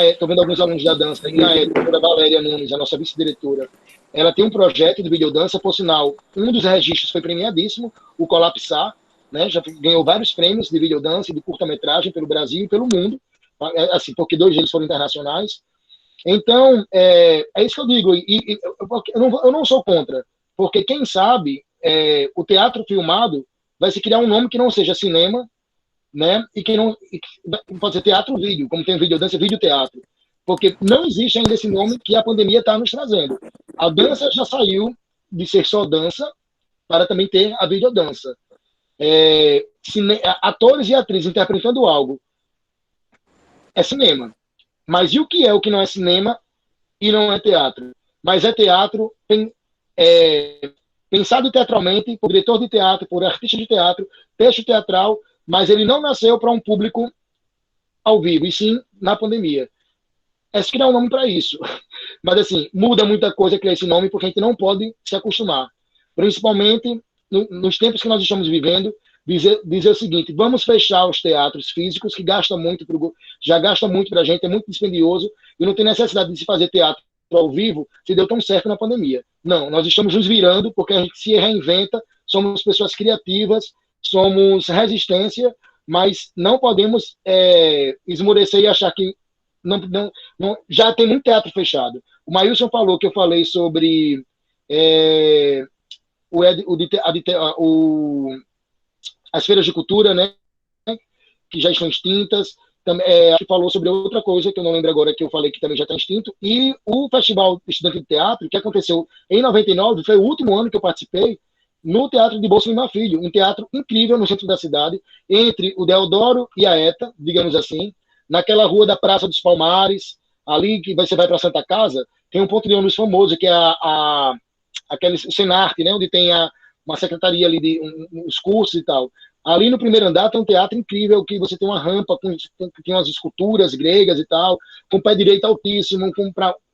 Estou vendo alguns alunos da dança, e na época, a Valéria Nunes, a nossa vice-diretora, ela tem um projeto de videodança, por sinal, um dos registros foi premiadíssimo, o Colapsar, né, já ganhou vários prêmios de videodança e de curta-metragem pelo Brasil e pelo mundo, assim, porque 2 deles foram internacionais. Então, é isso que eu digo, eu não sou contra, porque quem sabe o teatro filmado vai se criar um nome que não seja cinema, né, e que não pode ser teatro-vídeo, como tem videodança, vídeo-teatro. Porque não existe ainda esse nome que a pandemia está nos trazendo. A dança já saiu de ser só dança para também ter a videodança. Atores e atrizes interpretando algo é cinema. Mas e o que não é cinema e não é teatro? Mas é teatro pensado teatralmente por diretor de teatro, por artista de teatro, texto teatral, mas ele não nasceu para um público ao vivo, e sim na pandemia. Se criar um nome para isso. Mas, assim, muda muita coisa criar esse nome, porque a gente não pode se acostumar. Principalmente nos tempos que nós estamos vivendo, dizer o seguinte: vamos fechar os teatros físicos, que já gasta muito para a gente, é muito dispendioso, e não tem necessidade de se fazer teatro ao vivo se deu tão certo na pandemia. Não, nós estamos nos virando, porque a gente se reinventa, somos pessoas criativas, somos resistência, mas não podemos esmorecer e achar que já tem muito teatro fechado. O Maílson falou que eu falei sobre as feiras de cultura, né, que já estão extintas. Acho que falou sobre outra coisa que eu não lembro agora, que eu falei que também já está extinto. E o Festival Estudante de Teatro, que aconteceu em 99, foi o último ano que eu participei, no Teatro de Bolsa Lima Filho, um teatro incrível no centro da cidade, entre o Deodoro e a ETA, digamos assim, naquela rua da Praça dos Palmares, ali que você vai para Santa Casa, tem um ponto de ônibus famoso, que é aquele Senarte, né, onde tem uma secretaria ali de uns cursos e tal. Ali no primeiro andar tem um teatro incrível, que você tem uma rampa, tem umas esculturas gregas e tal, com pé direito altíssimo,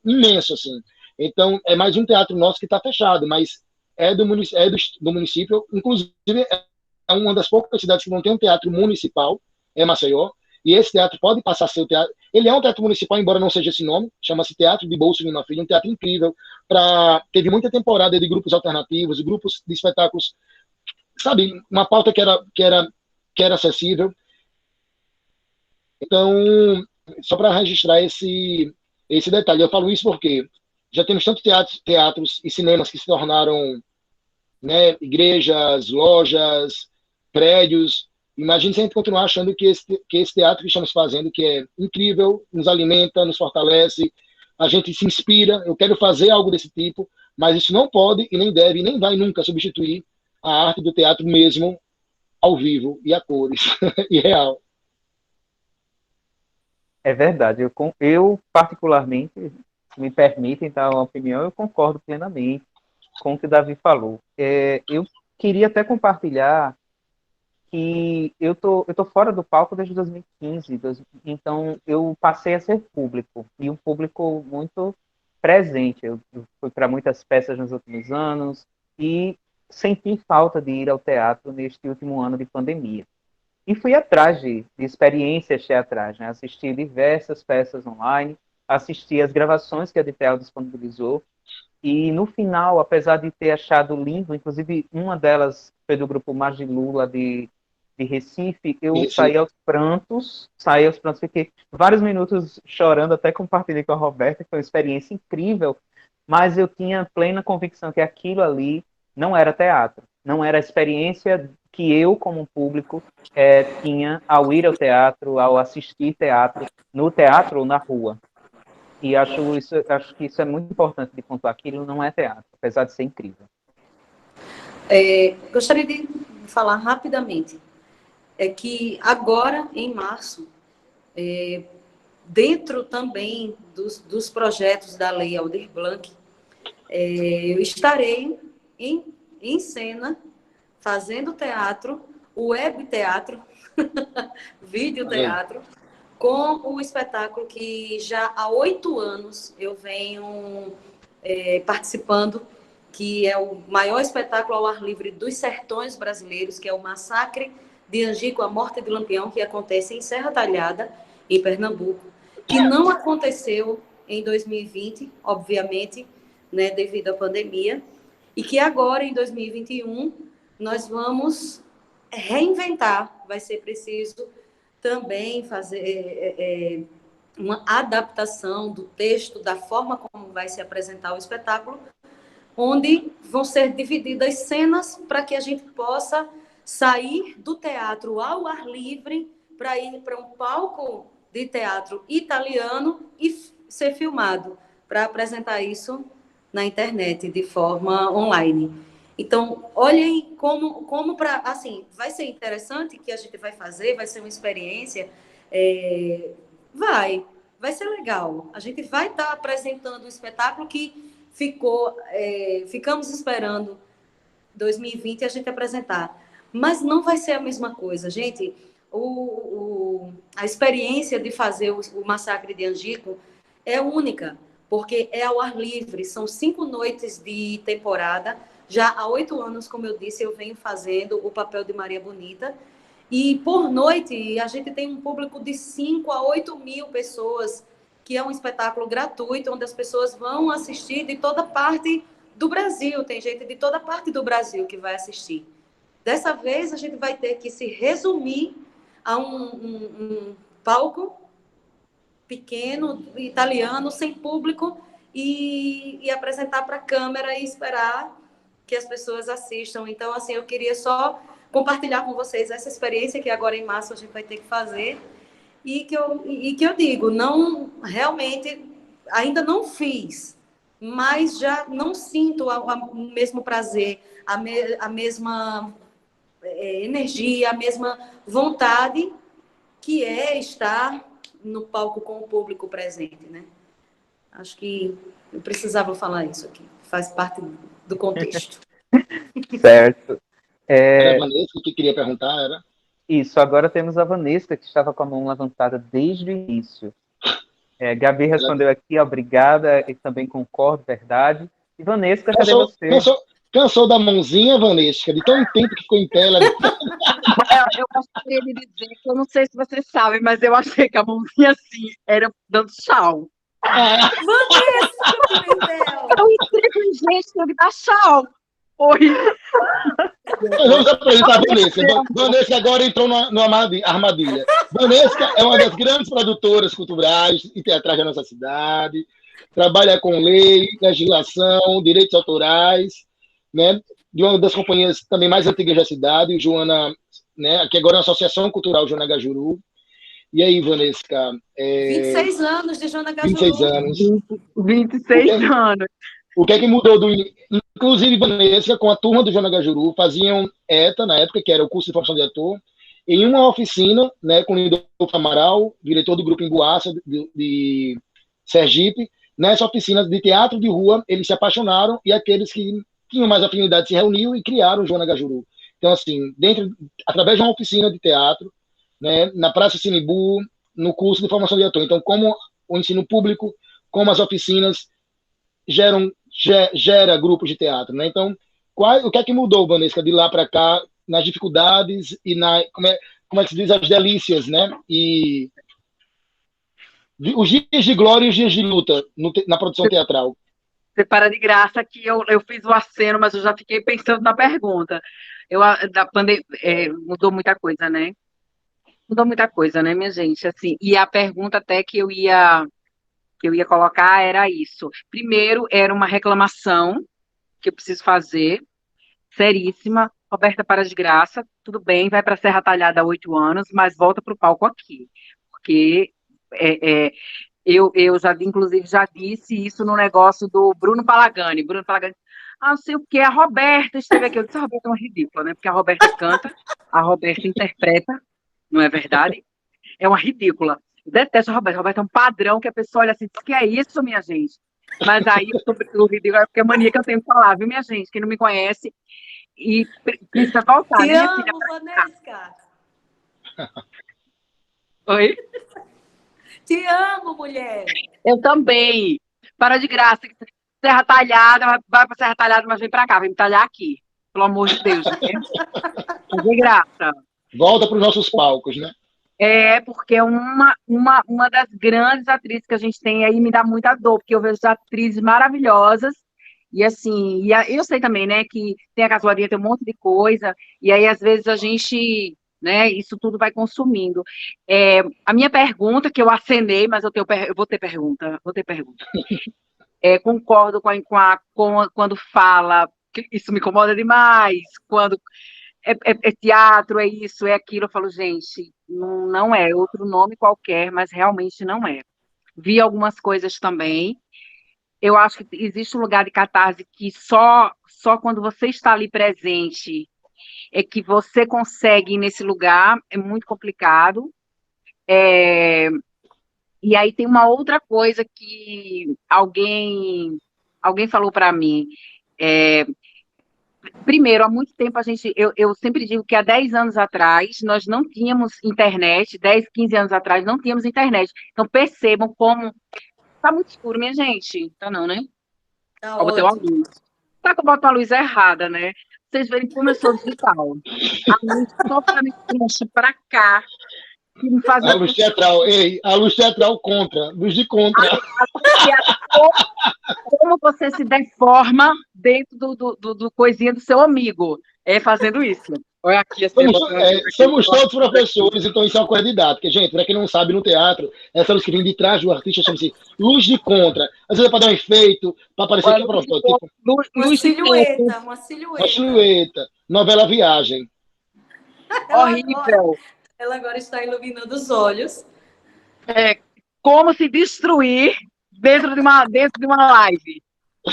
imenso, assim. Então, é mais um teatro nosso que está fechado, mas é do município, inclusive é uma das poucas cidades que não tem um teatro municipal, é Maceió, e esse teatro pode passar a ser o teatro. Ele é um teatro municipal, embora não seja esse nome, chama-se Teatro de Bolsa Lima Filho, um teatro incrível. Teve muita temporada de grupos alternativos, grupos de espetáculos, sabe, uma pauta que era acessível. Então, só para registrar esse detalhe, eu falo isso porque já temos tantos teatros e cinemas que se tornaram né? Igrejas, lojas, prédios. Imagine se a gente continuar achando que esse teatro que estamos fazendo, que é incrível, nos alimenta, nos fortalece, a gente se inspira, eu quero fazer algo desse tipo, mas isso não pode e nem deve, nem vai nunca substituir a arte do teatro mesmo, ao vivo e a cores, e real. É verdade. Eu, particularmente, se me permitem dar uma opinião, eu concordo plenamente com o que o Davi falou. Eu queria até compartilhar que eu tô fora do palco desde 2015, então eu passei a ser público, e um público muito presente. Eu fui para muitas peças nos últimos anos e senti falta de ir ao teatro neste último ano de pandemia. E fui atrás de experiências teatrais, né? Assisti diversas peças online, assisti as gravações que a Editel disponibilizou, e no final, apesar de ter achado lindo, inclusive uma delas foi do grupo Magilula de Recife, eu saí aos prantos, fiquei vários minutos chorando, até compartilhei com a Roberta, que foi uma experiência incrível, mas eu tinha plena convicção que aquilo ali não era teatro, não era a experiência que eu, como público, tinha ao ir ao teatro, ao assistir teatro, no teatro ou na rua. E acho que isso é muito importante de pontuar. Aquilo não é teatro, apesar de ser incrível. Gostaria de falar rapidamente. É que agora, em março, dentro também dos projetos da Lei Aldir Blanc, eu estarei em cena, fazendo teatro, web teatro, vídeo teatro, com o espetáculo que já há 8 anos eu venho participando, que é o maior espetáculo ao ar livre dos sertões brasileiros, que é o Massacre de Angico, a Morte de Lampião, que acontece em Serra Talhada, em Pernambuco, que não aconteceu em 2020, obviamente, né, devido à pandemia, e que agora, em 2021, nós vamos reinventar, vai ser preciso também fazer uma adaptação do texto, da forma como vai se apresentar o espetáculo, onde vão ser divididas cenas para que a gente possa sair do teatro ao ar livre para ir para um palco de teatro italiano e ser filmado, para apresentar isso na internet de forma online. Então, olhem como para, assim, vai ser interessante que a gente vai fazer, vai ser uma experiência, vai ser legal. A gente vai estar apresentando um espetáculo que ficamos esperando 2020 a gente apresentar. Mas não vai ser a mesma coisa, gente. A experiência de fazer o Massacre de Angico é única, porque é ao ar livre, são 5 noites de temporada. Já há 8 anos, como eu disse, eu venho fazendo o papel de Maria Bonita, e por noite a gente tem um público de 5 a 8 mil pessoas, que é um espetáculo gratuito, onde as pessoas vão assistir de toda parte do Brasil. Tem gente de toda parte do Brasil que vai assistir. Dessa vez, a gente vai ter que se resumir a um palco pequeno, italiano, sem público, e apresentar para a câmera e esperar que as pessoas assistam. Então, assim, eu queria só compartilhar com vocês essa experiência que agora em março a gente vai ter que fazer, e que eu digo, não, realmente, ainda não fiz, mas já não sinto o mesmo prazer, a mesma energia, a mesma vontade que é estar no palco com o público presente, né? Acho que eu precisava falar isso aqui, faz parte do contexto. Certo. Era a Vanessa que queria perguntar, era? Isso, agora temos a Vanessa, que estava com a mão levantada desde o início. Gabi respondeu aqui, obrigada, e também concordo, verdade. E Vanessa, cadê você? Cansou da mãozinha, Vanessa, de tão tempo que ficou em tela. Eu gostaria de dizer que eu não sei se vocês sabem, mas eu achei que a mãozinha assim era dando tchau. Vanessa! Eu entrego em gente, tem que dar tchau. Oi. Vamos apresentar a Vanessa. Vanessa agora entrou numa armadilha. Vanessa é uma das grandes produtoras culturais e teatrais da nossa cidade. Trabalha com lei, legislação, direitos autorais, né? de uma das companhias também mais antigas da cidade, Joana, né, que agora é a Associação Cultural Joana Gajuru. E aí, Vanessa? 26 anos de Joana 26 Gajuru. anos. 26 anos. O que é que mudou do... Inclusive, Vanessa, com a turma do Joana Gajuru, faziam ETA, na época, que era o curso de formação de ator, em uma oficina, né, com o Lindolfo Amaral, diretor do grupo Emboaça, de Sergipe. Nessa oficina de teatro de rua, eles se apaixonaram e aqueles que tinham mais afinidade se reuniram e criaram o Joana Gajuru. Então, assim, através de uma oficina de teatro, né, na Praça Sinibu, no curso de formação de ator. Então, como o ensino público, como as oficinas gera grupos de teatro, né? Então, o que é que mudou, Vanessa, de lá para cá, nas dificuldades e como é que se diz, as delícias, né? E os dias de glória e os dias de luta na produção teatral. Você para de graça que eu fiz o aceno, mas eu já fiquei pensando na pergunta. Mudou muita coisa, né? Mudou muita coisa, né, minha gente? Assim, e a pergunta até que eu ia colocar era isso. Primeiro, era uma reclamação que eu preciso fazer, seríssima. Roberta, para de graça, tudo bem, vai para a Serra Talhada há 8 anos, mas volta para o palco aqui. Porque eu já, inclusive, já disse isso no negócio do Bruno Palagani. Bruno Palagani, não sei o que, a Roberta esteve aqui. Eu disse, a Roberta é uma ridícula, né? Porque a Roberta canta, a Roberta interpreta, não é verdade? É uma ridícula. Eu detesto a Roberta. A Roberta é um padrão que a pessoa olha assim, diz que é isso, minha gente. Mas aí, sobre o ridículo, é porque é a mania que eu tenho de falar, viu, minha gente? Quem não me conhece e precisa voltar. Te Minha amo, filha, Vanessa. oi? Te amo, mulher. Eu também. Para de graça. Serra Talhada, vai para Serra Talhada, mas vem para cá, vem me talhar aqui. Pelo amor de Deus, né? De graça. Volta para os nossos palcos, né? Porque é uma das grandes atrizes que a gente tem aí, me dá muita dor, porque eu vejo atrizes maravilhosas, e assim, eu sei também, né, que tem a casuaria, tem um monte de coisa, e aí às vezes a gente, né, isso tudo vai consumindo. A minha pergunta, que eu acenei, mas eu vou ter pergunta. Concordo quando fala, que isso me incomoda demais, quando é teatro, é isso, é aquilo. Eu falo, gente, não é outro nome qualquer, mas realmente não é. Vi algumas coisas também. Eu acho que existe um lugar de catarse que só quando você está ali presente é que você consegue ir nesse lugar, é muito complicado. E aí tem uma outra coisa que alguém falou para mim. Primeiro, há muito tempo eu sempre digo que há 10 anos atrás nós não tínhamos internet, 10, 15 anos atrás não tínhamos internet. Então percebam como tá muito escuro, minha gente. Tá não, né? Tá Ó, botei uma ótimo. luz. Tá que eu boto a luz errada, né? Vocês verem como eu sou digital. A luz totalmente pra cá, que me faz A luz teatral, a luz teatral contra, luz de contra. Como você se deforma dentro do coisinha do seu amigo, fazendo isso. Olha aqui, somos todos professores, então isso é uma coisa didática. Gente, para quem não sabe, no teatro, essa luz que vem de trás do artista chama-se luz de contra. Às vezes é para dar um efeito, para parecer que é pronto. Uma silhueta, uma silhueta. Uma silhueta. Novela Viagem. Horrível. Ela agora está iluminando os olhos. Como se destruir dentro de uma live.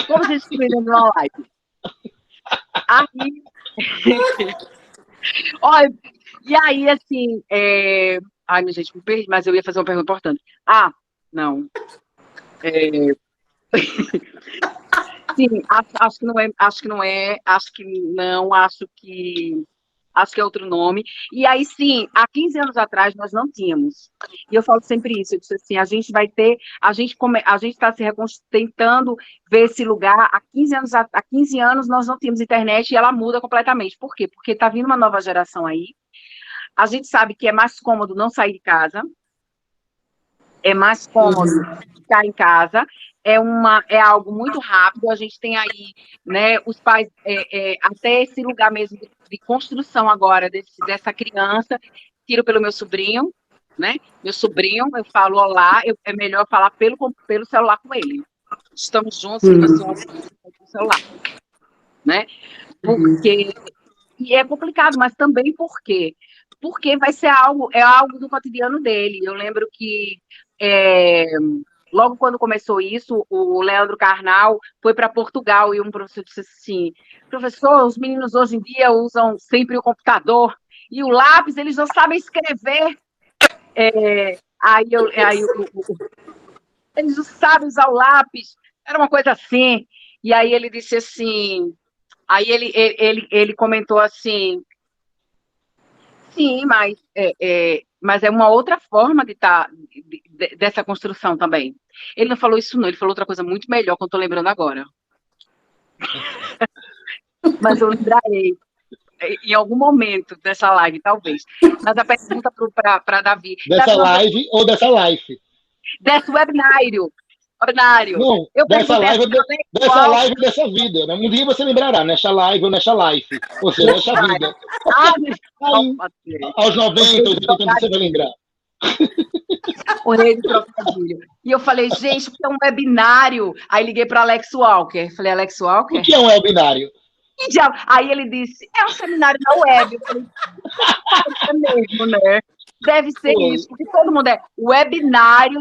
Como se destruir dentro de uma live. Aí... Olha, e aí, assim... Ai, minha gente, me perdi, mas eu ia fazer uma pergunta importante. Não. Sim, acho que não é, acho que não, acho que é outro nome. E aí, sim, há 15 anos atrás nós não tínhamos. E eu falo sempre isso, eu disse assim, a gente está tentando ver esse lugar. Há 15 anos nós não tínhamos internet e ela muda completamente. Por quê? Porque está vindo uma nova geração aí. A gente sabe que é mais cômodo não sair de casa, é mais cômodo ficar em casa, é algo muito rápido. A gente tem aí, né, os pais, até esse lugar mesmo de construção agora dessa criança, tiro pelo meu sobrinho, né? Meu sobrinho, eu falo olá, é melhor falar pelo celular com ele. Estamos juntos, pelo celular, né? Porque, e é complicado, mas também por quê? Porque vai ser algo do cotidiano dele. Eu lembro que logo quando começou isso, o Leandro Carnal foi para Portugal e um professor disse assim: professor, os meninos hoje em dia usam sempre o computador e o lápis, eles não sabem escrever. Eles não sabem usar o lápis. Era uma coisa assim. E aí ele disse assim, aí ele comentou assim, sim, mas é uma outra forma dessa construção também. Ele não falou isso, não, ele falou outra coisa muito melhor que eu estou lembrando agora. Mas eu lembrarei em algum momento dessa live, talvez. Mas a pergunta para Davi. Dessa live ou dessa live? Desse webinário. Não, dessa live dessa vida. Né? Um dia você lembrará, nesta live ou nesta live. Ou seja, nesta vida. Aos 90, 80 anos você vai lembrar. O rei do trocadilho. E eu falei, gente, o que é um webinário? Aí liguei para Alex Walker. Falei, Alex Walker? O que é um webinário? Aí ele disse, é um seminário da web. Eu falei, é mesmo, né? Deve ser isso, porque todo mundo é webinário.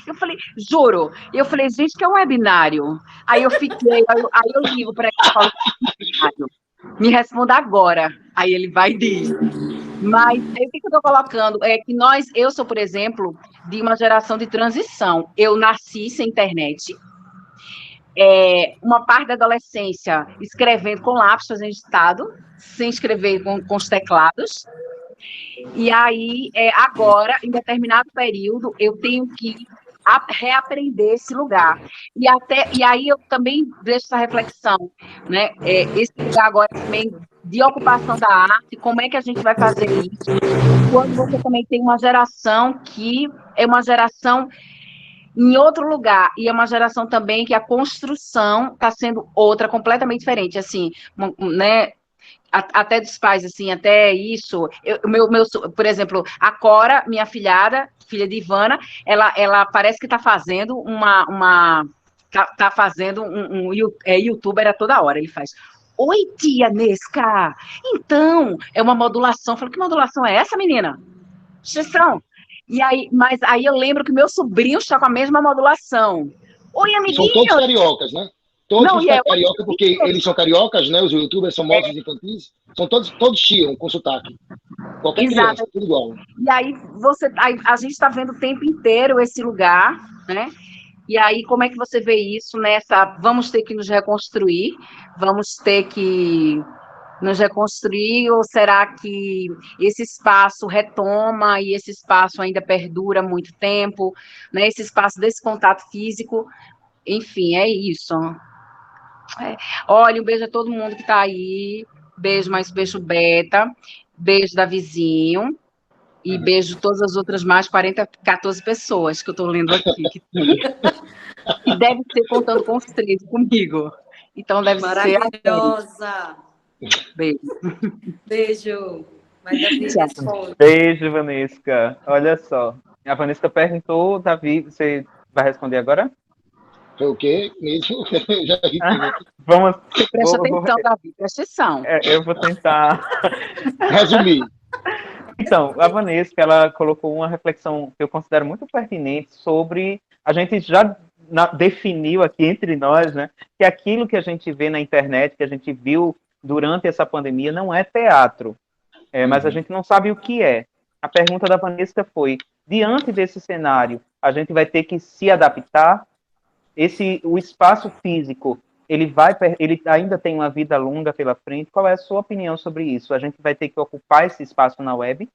Eu falei, juro. Eu falei, gente, que é um webinário? Aí eu fiquei, aí eu ligo para ele e falo, me responda agora. Aí ele vai e diz. Mas aí, o que eu estou colocando é que eu sou, por exemplo, de uma geração de transição. Eu nasci sem internet. Uma parte da adolescência escrevendo com lápis, fazendo ditado, sem escrever com os teclados. E aí, agora, em determinado período, eu tenho que reaprender esse lugar. E aí eu também deixo essa reflexão, né? Esse lugar agora também de ocupação da arte, como é que a gente vai fazer isso? Quando você também tem uma geração que é uma geração em outro lugar, e é uma geração também que a construção está sendo outra, completamente diferente, assim, né? Até dos pais, assim, até isso. Por exemplo, a Cora, minha filhada, filha de Ivana, ela parece que está fazendo tá fazendo youtuber a toda hora, ele faz. Oi, tia Nesca! Então, é uma modulação. Eu falo, que modulação é essa, menina? Exceção. Mas aí eu lembro que meu sobrinho está com a mesma modulação. Oi, amiguinho! São todos cariocas, né? Todos carioca, porque eles são cariocas, né? Os youtubers são moços infantis, são todos tiam com sotaque. Qualquer criança, tudo igual. E aí a gente está vendo o tempo inteiro esse lugar, né? E aí, como é que você vê isso vamos ter que nos reconstruir, vamos ter que nos reconstruir, ou será que esse espaço retoma e esse espaço ainda perdura muito tempo, né? Esse espaço desse contato físico, enfim, é isso. Olha, um beijo a todo mundo que está aí, beijo beijo Beta, beijo Davizinho, e beijo todas as outras mais 14 pessoas que eu estou lendo aqui, que deve ser contando com os 13 comigo. Então deve ser... Maravilhosa! Beijo. Beijo. Beijo, Vanesca. Olha só. A Vanesca perguntou, Davi, você vai responder agora? Foi o quê mesmo? Já vi. Vamos. Presta atenção, Davi, presta atenção. Eu vou tentar resumir. Então, a Vanesca, ela colocou uma reflexão que eu considero muito pertinente sobre... A gente já definiu aqui entre nós, né, que aquilo que a gente vê na internet, que a gente viu durante essa pandemia, não é teatro. Mas a gente não sabe o que é. A pergunta da Vanesca foi, diante desse cenário, a gente vai ter que se adaptar? O espaço físico, ele ainda tem uma vida longa pela frente? Qual é a sua opinião sobre isso? A gente vai ter que ocupar esse espaço na web?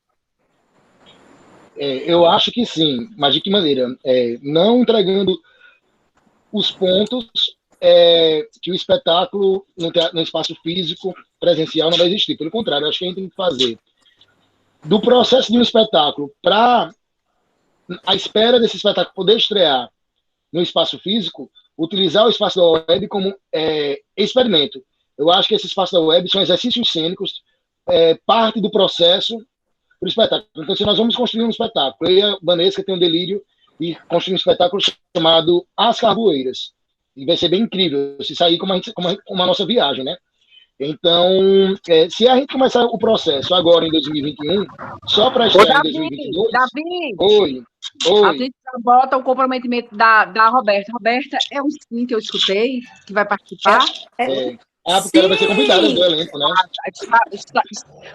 Eu acho que sim, mas de que maneira? Não entregando os pontos que o espetáculo no espaço físico presencial não vai existir. Pelo contrário, acho que a gente tem que fazer do processo de um espetáculo para a espera desse espetáculo poder estrear no espaço físico, utilizar o espaço da web como experimento. Eu acho que esse espaço da web são exercícios cênicos, parte do processo para o espetáculo. Então, se nós vamos construir um espetáculo, eu e a Vanesca tem um delírio de construir um espetáculo chamado As Carvoeiras. E vai ser bem incrível se sair como a nossa viagem, né? Então, se a gente começar o processo agora em 2021, só para Ô, estrear em Davi, 2022, Davi, oi, a oi, gente já bota o comprometimento da Roberta. Roberta, é o sim que eu escutei, que vai participar? é, porque ela vai ser convidada do Sim! elenco, né?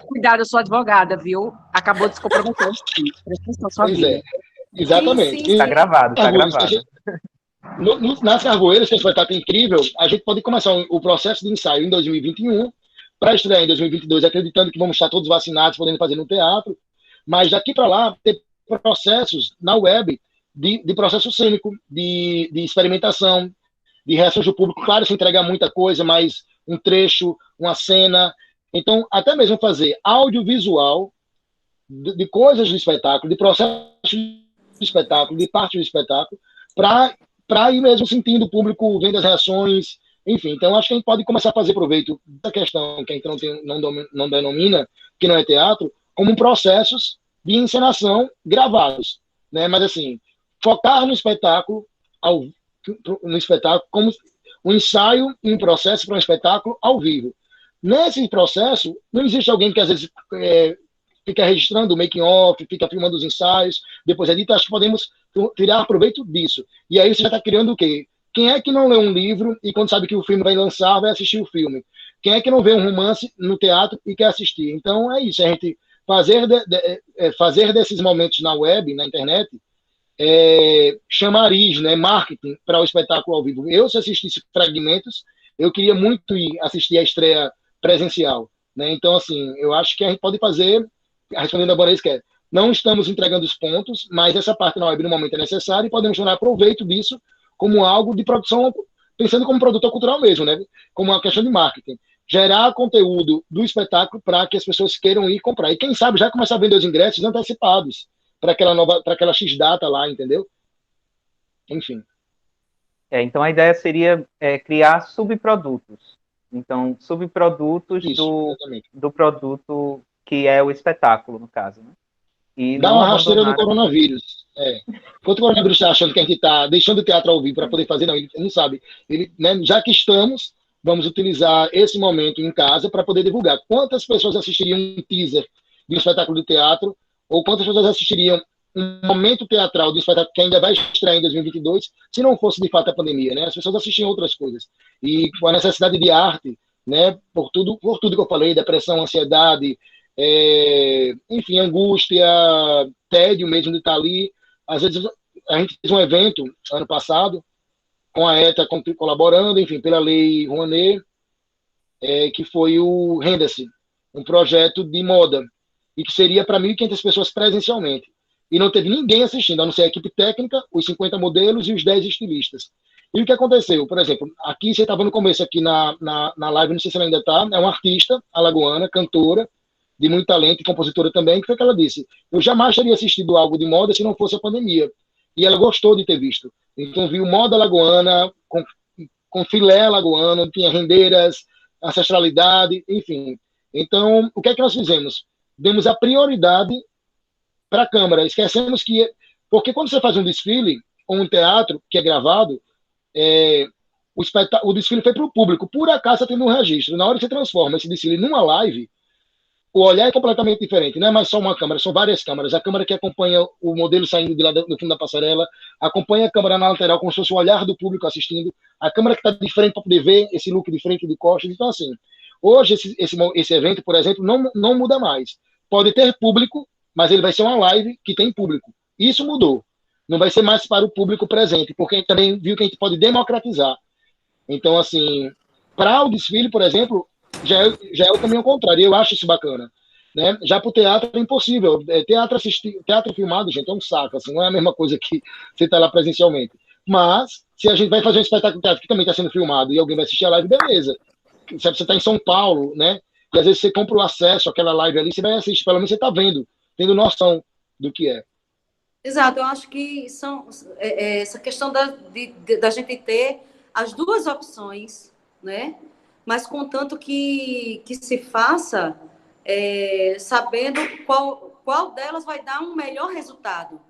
Cuidado, eu sou advogada, viu? Acabou de se comprometer. Presta atenção, sua Pois vida. é, exatamente. Sim, Tá sim. gravado, tá Carvoeiros, gravado. nas Carvoeiras, que é esse espetáculo incrível, a gente pode começar o processo de ensaio em 2021, para estrear em 2022, acreditando que vamos estar todos vacinados, podendo fazer no teatro, mas daqui para lá, ter processos na web de processo cênico, de experimentação, de reações do público. Claro, se entregar muita coisa, mas um trecho, uma cena. Então, até mesmo fazer audiovisual de coisas do espetáculo, de processos do espetáculo, de parte do espetáculo, para ir mesmo sentindo o público, vendo as reações, enfim. Então, acho que a gente pode começar a fazer proveito da questão que a gente não denomina, que não é teatro, como processos de encenação gravados, né? Mas, assim, focar no espetáculo, no espetáculo como um ensaio e um processo para um espetáculo ao vivo. Nesse processo, não existe alguém que, às vezes, fica registrando o making off, fica filmando os ensaios, depois edita. Acho que podemos tirar proveito disso. E aí você já está criando o quê? Quem é que não lê um livro e quando sabe que o filme vai lançar, vai assistir o filme? Quem é que não vê um romance no teatro e quer assistir? Então é isso, a gente fazer desses momentos na web, na internet, chamariz, né, marketing para o espetáculo ao vivo. Eu, se assistisse fragmentos, eu queria muito ir assistir a estreia presencial. Né? Então, assim, eu acho que a gente pode fazer, respondendo a Boris, que não estamos entregando os pontos, mas essa parte na web no momento é necessária e podemos tirar proveito disso como algo de produção, pensando como produtor cultural mesmo, né? Como uma questão de marketing. Gerar conteúdo do espetáculo para que as pessoas queiram ir comprar. E quem sabe já começar a vender os ingressos antecipados para aquela X data lá, entendeu? Enfim. Então a ideia seria criar subprodutos. Então, subprodutos Isso, do produto que é o espetáculo, no caso. Né? E Dá não uma rasteira no abandonar. coronavírus. Enquanto o coronavírus está achando que a gente está deixando o teatro ao vivo para poder fazer, não, ele não sabe. Ele, né, já que estamos, vamos utilizar esse momento em casa para poder divulgar. Quantas pessoas assistiriam um teaser de um espetáculo de teatro, ou quantas pessoas assistiriam um momento teatral de um espetáculo que ainda vai estrear em 2022, se não fosse de fato a pandemia, né? As pessoas assistiam outras coisas. E com a necessidade de arte, né, por tudo que eu falei, depressão, ansiedade, enfim, angústia, tédio mesmo de estar ali. Às vezes a gente fez um evento ano passado com a ETA colaborando, enfim, pela Lei Rouanet, que foi o Renda-se, um projeto de moda, e que seria para 1.500 pessoas presencialmente. E não teve ninguém assistindo, a não ser a equipe técnica, os 50 modelos e os 10 estilistas. E o que aconteceu? Por exemplo, aqui você estava no começo aqui na live, não sei se ela ainda está, é uma artista alagoana, cantora, de muito talento e compositora também, que foi que ela disse: eu jamais teria assistido algo de moda se não fosse a pandemia. E ela gostou de ter visto. Então viu moda alagoana, com filé alagoano, tinha rendeiras, ancestralidade, enfim. Então, o que é que nós fizemos? Demos a prioridade para a Câmara. Esquecemos que... Porque quando você faz um desfile, ou um teatro que é gravado, o desfile foi para o público. Por acaso, está tendo um registro. Na hora que você transforma esse desfile numa live, o olhar é completamente diferente, não é mais só uma câmera, são várias câmeras. A câmera que acompanha o modelo saindo de lá do fundo da passarela, acompanha a câmera na lateral como se fosse o olhar do público assistindo, a câmera que está de frente para poder ver esse look de frente e de costas. Então, assim, hoje esse evento, por exemplo, não muda mais. Pode ter público, mas ele vai ser uma live que tem público. Isso mudou. Não vai ser mais para o público presente, porque a gente também viu que a gente pode democratizar. Então, assim, para o desfile, por exemplo, já é o caminho contrário. Eu acho isso bacana. Né? Já para o teatro é impossível. Teatro filmado, gente, é um saco. Assim, não é a mesma coisa que você está lá presencialmente. Mas, se a gente vai fazer um espetáculo de teatro que também está sendo filmado e alguém vai assistir a live, beleza. Se você está em São Paulo, né? E às vezes você compra o acesso àquela live ali, você vai assistir. Pelo menos você está vendo, tendo noção do que é. Exato, eu acho que essa questão da gente ter as duas opções, né? Mas contanto que se faça sabendo qual delas vai dar um melhor resultado.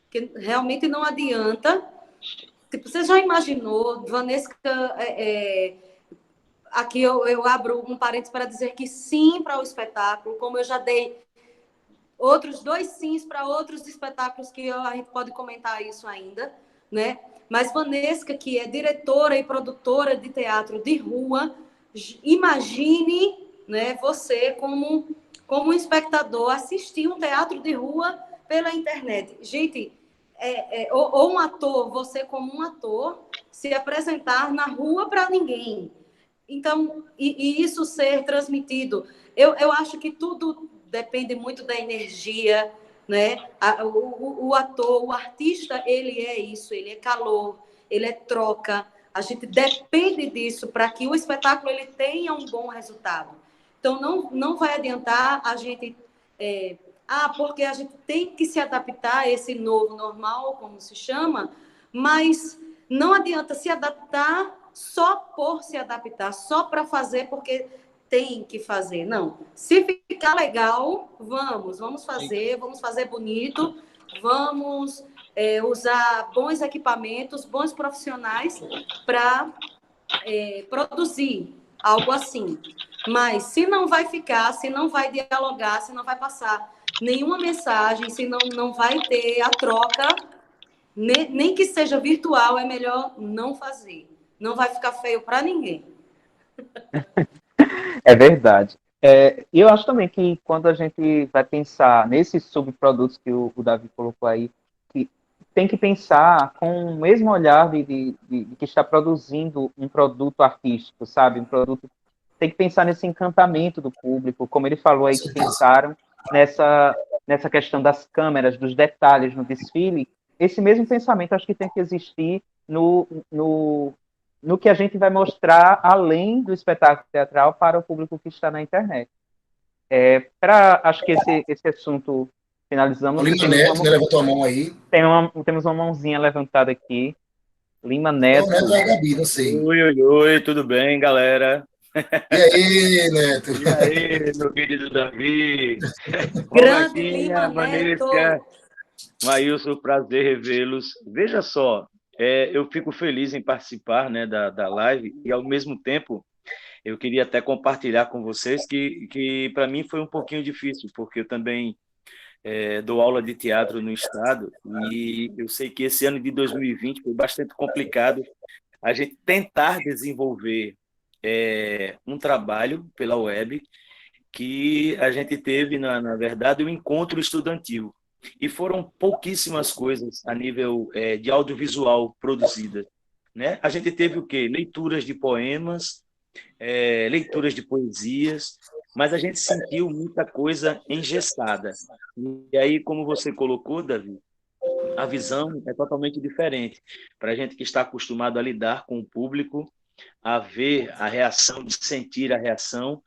Porque realmente não adianta. Tipo, você já imaginou, Vanessa, aqui eu abro um parênteses para dizer que sim para o espetáculo, como eu já dei outros 2 sims para outros espetáculos que a gente pode comentar isso ainda, né? Mas Vanesca, que é diretora e produtora de teatro de rua, imagine, né, você como um espectador assistir um teatro de rua pela internet. Gente, ou um ator, você como um ator, se apresentar na rua para ninguém. Então, e isso ser transmitido. Eu acho que tudo depende muito da energia, né? O ator, o artista, ele é isso, ele é calor, ele é troca. A gente depende disso para que o espetáculo ele tenha um bom resultado. Então, não vai adiantar a gente... porque a gente tem que se adaptar a esse novo normal, como se chama, mas não adianta se adaptar só por se adaptar, só para fazer porque tem que fazer. Não. Se ficar legal, vamos fazer bonito, vamos usar bons equipamentos, bons profissionais para produzir algo assim. Mas se não vai ficar, se não vai dialogar, se não vai passar nenhuma mensagem, se não vai ter a troca, nem que seja virtual, é melhor não fazer. Não vai ficar feio para ninguém. É verdade. E eu acho também que quando a gente vai pensar nesses subprodutos que o Davi colocou aí, que tem que pensar com o mesmo olhar de que está produzindo um produto artístico, sabe? Um produto. Tem que pensar nesse encantamento do público, como ele falou aí, que pensaram nessa questão das câmeras, dos detalhes no desfile. Esse mesmo pensamento acho que tem que existir no que a gente vai mostrar além do espetáculo teatral para o público que está na internet. Acho que esse assunto finalizamos. O Lima Neto, né, levantou a mão aí. Temos uma mãozinha levantada aqui. Lima Neto. O Neto é a Gabi, não sei. Oi, tudo bem, galera? E aí, Neto? E aí, meu querido Davi? Grande Lima Neto. Maílson, prazer revê-los. Veja só, eu fico feliz em participar, né, da live e, ao mesmo tempo, eu queria até compartilhar com vocês que para mim foi um pouquinho difícil, porque eu também dou aula de teatro no estado e eu sei que esse ano de 2020 foi bastante complicado a gente tentar desenvolver um trabalho pela web que a gente teve, na verdade, um encontro estudantil. E foram pouquíssimas coisas a nível de audiovisual produzidas, né? A gente teve o quê? Leituras de poemas, leituras de poesias, mas a gente sentiu muita coisa engessada. E aí, como você colocou, Davi, a visão é totalmente diferente. Para a gente que está acostumado a lidar com o público, a ver a reação, de sentir a reação,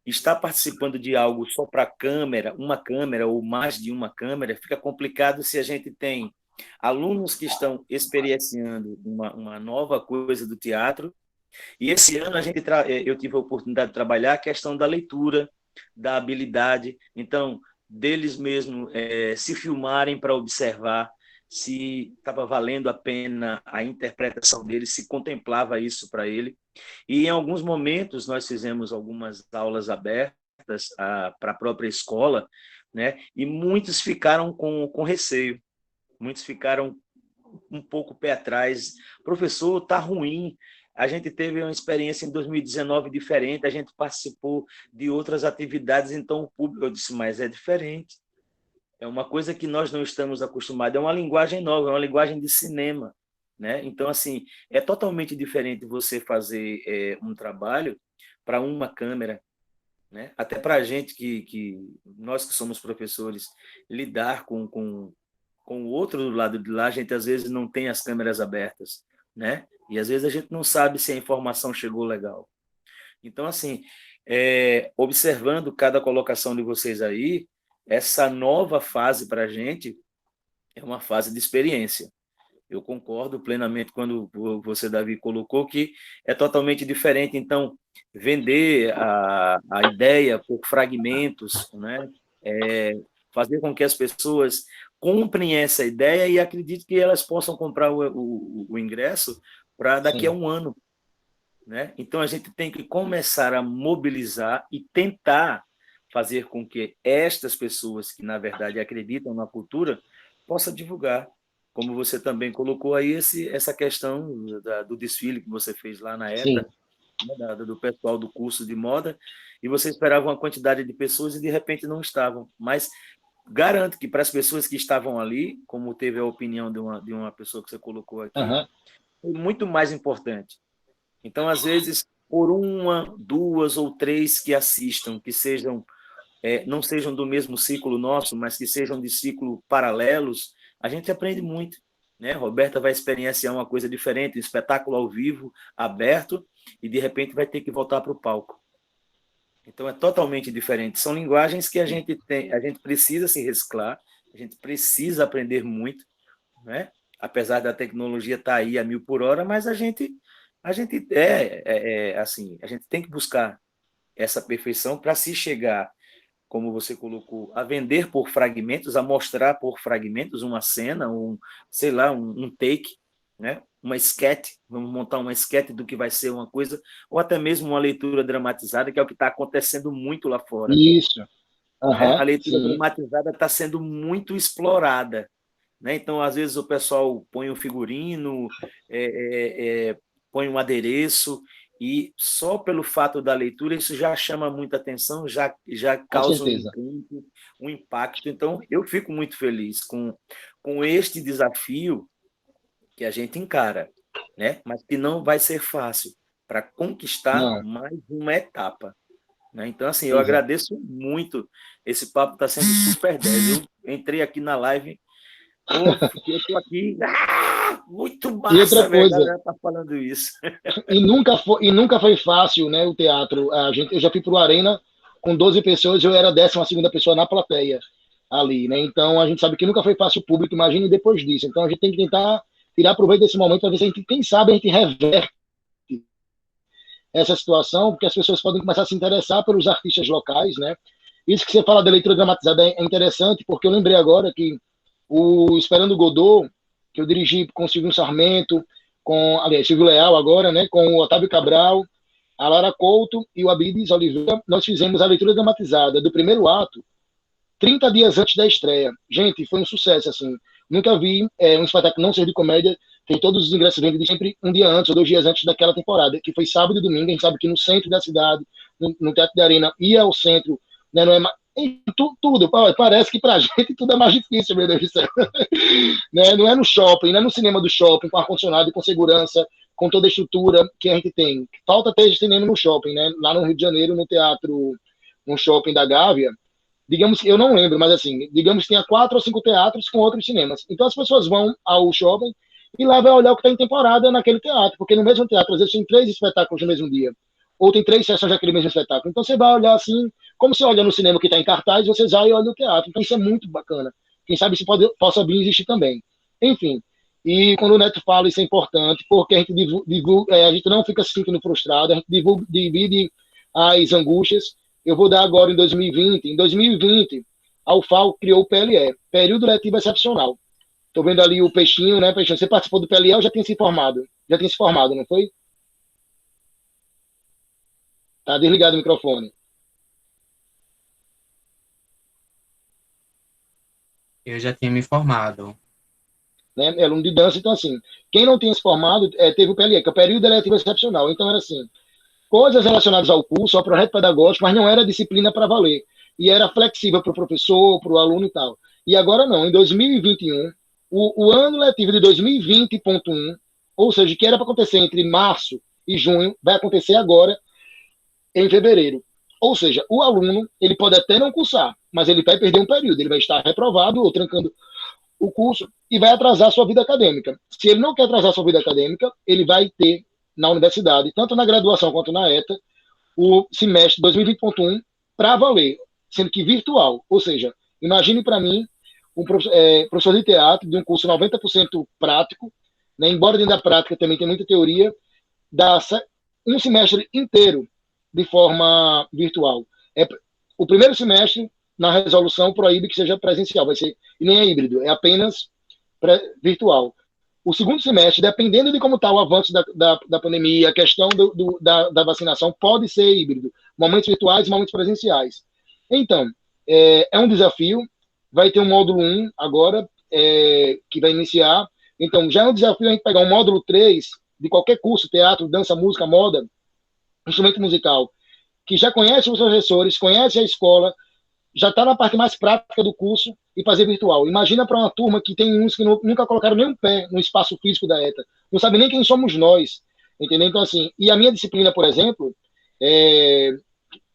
estar participando de algo só para câmera, uma câmera ou mais de uma câmera, fica complicado se a gente tem alunos que estão experienciando uma nova coisa do teatro. E esse ano eu tive a oportunidade de trabalhar a questão da leitura, da habilidade, então, deles mesmos se filmarem para observar se estava valendo a pena a interpretação dele, se contemplava isso para ele. E em alguns momentos nós fizemos algumas aulas abertas para a própria escola, né? E muitos ficaram com receio, muitos ficaram um pouco pé atrás. Professor, está ruim. A gente teve uma experiência em 2019 diferente, a gente participou de outras atividades, então o público, eu disse, mas é diferente. É uma coisa que nós não estamos acostumados, é uma linguagem nova, é uma linguagem de cinema, né? Então, assim, é totalmente diferente você fazer um trabalho para uma câmera, né? Até para a gente nós que somos professores, lidar com o outro do lado de lá, a gente às vezes não tem as câmeras abertas, né? E às vezes a gente não sabe se a informação chegou legal. Então, assim, observando cada colocação de vocês aí, essa nova fase para a gente é uma fase de experiência. Eu concordo plenamente quando você, Davi, colocou que é totalmente diferente. Então, vender a ideia por fragmentos, né? Fazer com que as pessoas comprem essa ideia e acreditem que elas possam comprar o ingresso para daqui a um ano. né? Então, a gente tem que começar a mobilizar e tentar fazer com que estas pessoas que, na verdade, acreditam na cultura, possam divulgar. Como você também colocou aí essa questão do desfile que você fez lá na Sim. ETA, né, do pessoal do curso de moda, e você esperava uma quantidade de pessoas e, de repente, não estavam. Mas garanto que para as pessoas que estavam ali, como teve a opinião de uma pessoa que você colocou aqui, Aham. foi muito mais importante. Então, às vezes, por uma, duas ou três que assistam, que sejam não sejam do mesmo ciclo nosso, mas que sejam de ciclo paralelos, a gente aprende muito, né? Roberta vai experienciar uma coisa diferente, um espetáculo ao vivo, aberto, e de repente vai ter que voltar para o palco. Então é totalmente diferente. São linguagens que a gente precisa se reciclar, a gente precisa aprender muito, né? Apesar da tecnologia estar aí a 1000 por hora, mas a gente assim, a gente tem que buscar essa perfeição para se chegar, como você colocou, a vender por fragmentos, a mostrar por fragmentos uma cena, sei lá, um take, né? Uma sketch, vamos montar uma sketch do que vai ser uma coisa, ou até mesmo uma leitura dramatizada, que é o que está acontecendo muito lá fora. Isso. Né? A Aham. leitura Sim. dramatizada está sendo muito explorada. Né? Então, às vezes, o pessoal põe um figurino, põe um adereço, e só pelo fato da leitura isso já chama muita atenção, já Com causa um certeza. encanto, um impacto. Então, eu fico muito feliz com este desafio que a gente encara, né? Mas que não vai ser fácil para conquistar Não. mais uma etapa. Né? Então, assim, eu Pois é. agradeço muito. Esse papo está sendo super 10. Eu entrei aqui na live, eu estou aqui, muito E outra massa, velho, a coisa, galera tá falando isso. e nunca foi fácil, né, o teatro. Eu já fui para o Arena com 12 pessoas, eu era a 12ª pessoa na plateia ali, né? Então a gente sabe que nunca foi fácil o público, imagine depois disso. Então a gente tem que tentar tirar proveito desse momento para ver se a gente, quem sabe, a gente reverte essa situação, porque as pessoas podem começar a se interessar pelos artistas locais, né? Isso que você fala da leitura dramatizada é interessante, porque eu lembrei agora que o Esperando Godot, que eu dirigi com o Silvio Sarmento, aliás, Silvio Leal agora, né, com o Otávio Cabral, a Lara Couto e o Abides Oliveira, nós fizemos a leitura dramatizada do primeiro ato 30 dias antes da estreia. Gente, foi um sucesso, assim. Nunca vi um espetáculo não ser de comédia, tem todos os ingressos vendidos sempre um dia antes ou 2 dias antes daquela temporada, que foi sábado e domingo. A gente sabe que no centro da cidade, no Teatro da Arena, ir ao centro, né, não é mais, tudo, parece que pra gente tudo é mais difícil, meu Deus do céu. Né? Não é no shopping, não é no cinema do shopping, com ar-condicionado, com segurança, com toda a estrutura que a gente tem. Falta ter cinema no shopping, né? Lá no Rio de Janeiro, no shopping da Gávea, digamos, eu não lembro, mas assim, digamos que tinha 4 ou 5 teatros com outros cinemas. Então as pessoas vão ao shopping e lá vai olhar o que está em temporada naquele teatro, porque no mesmo teatro, às vezes, tem 3 espetáculos no mesmo dia, ou tem 3 sessões daquele mesmo espetáculo. Então você vai olhar assim, como você olha no cinema que está em cartaz, você vai e olha o teatro. Então isso é muito bacana. Quem sabe isso possa vir existir também. Enfim, e quando o Neto fala, isso é importante, porque a gente a gente não fica se sentindo frustrado, a gente divide as angústias. Eu vou dar agora em 2020. Em 2020, a UFAL criou o PLE, Período Letivo Excepcional. Estou vendo ali o Peixinho, né, Peixinho? Você participou do PLE ou já tinha se formado? Já tinha se formado, não foi? Tá desligado o microfone. Eu já tinha me formado. Né? É aluno de dança, então assim, quem não tinha se formado teve o PLE, que é o Período Letivo Excepcional. Então era assim, coisas relacionadas ao curso, ao projeto pedagógico, mas não era disciplina para valer. E era flexível para o professor, para o aluno e tal. E agora não, em 2021, o ano letivo de 2020.1, ou seja, que era para acontecer entre março e junho, vai acontecer agora em fevereiro. Ou seja, o aluno, ele pode até não cursar, mas ele vai perder um período, ele vai estar reprovado ou trancando o curso e vai atrasar a sua vida acadêmica. Se ele não quer atrasar a sua vida acadêmica, ele vai ter na universidade, tanto na graduação quanto na ETA, o semestre 2020.1 para valer, sendo que virtual. Ou seja, imagine para mim um professor de teatro de um curso 90% prático, né, embora dentro da prática também tem muita teoria, dá um semestre inteiro de forma virtual. O primeiro semestre, na resolução, proíbe que seja presencial, vai ser, e nem é híbrido, é apenas virtual. o segundo semestre, dependendo de como está o avanço da pandemia, a questão da vacinação, pode ser híbrido, momentos virtuais e momentos presenciais. Então, é um desafio, vai ter um módulo 1 agora, que vai iniciar. Então, já é um desafio a gente pegar um módulo 3 de qualquer curso, teatro, dança, música, moda, instrumento musical, que já conhece os professores, conhece a escola, já está na parte mais prática do curso e fazer virtual. Imagina para uma turma que tem uns que nunca colocaram nem um pé no espaço físico da ETA, não sabe nem quem somos nós, entendeu? Então, assim, e a minha disciplina, por exemplo,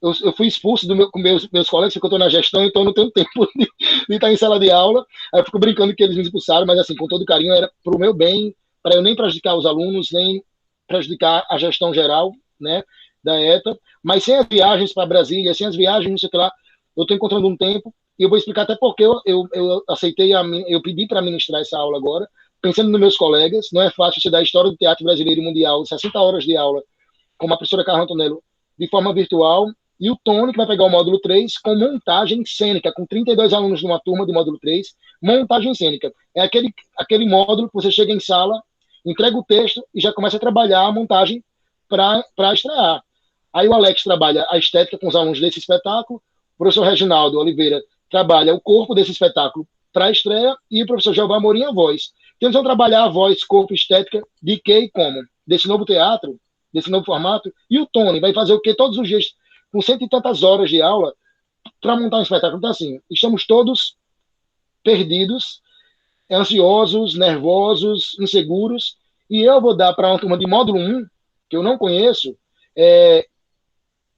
eu fui expulso com meus colegas, porque eu estou na gestão, então eu não tenho tempo de estar em sala de aula, aí eu fico brincando que eles me expulsaram, mas assim, com todo carinho, era para o meu bem, para eu nem prejudicar os alunos, nem prejudicar a gestão geral, né, da ETA, mas sem as viagens para Brasília, sem as viagens, não sei o que lá, eu estou encontrando um tempo, e eu vou explicar até porque eu aceitei, eu pedi para ministrar essa aula agora, pensando nos meus colegas. Não é fácil você dar a história do teatro brasileiro e mundial, 60 horas de aula, com a professora Carla Antonello, de forma virtual, e o Tony, que vai pegar o módulo 3, com montagem cênica, com 32 alunos numa turma de módulo 3, montagem cênica. É aquele módulo que você chega em sala, entrega o texto e já começa a trabalhar a montagem para estrear. Aí o Alex trabalha a estética com os alunos desse espetáculo, o professor Reginaldo Oliveira trabalha o corpo desse espetáculo para a estreia e o professor Jeová Morim a voz. Então eles vão trabalhar a voz, corpo, estética, de que e como, desse novo teatro, desse novo formato, e o Tony vai fazer o que todos os dias, com cento e tantas horas de aula, para montar um espetáculo. Então, assim, estamos todos perdidos, ansiosos, nervosos, inseguros, e eu vou dar para uma turma de módulo 1, que eu não conheço,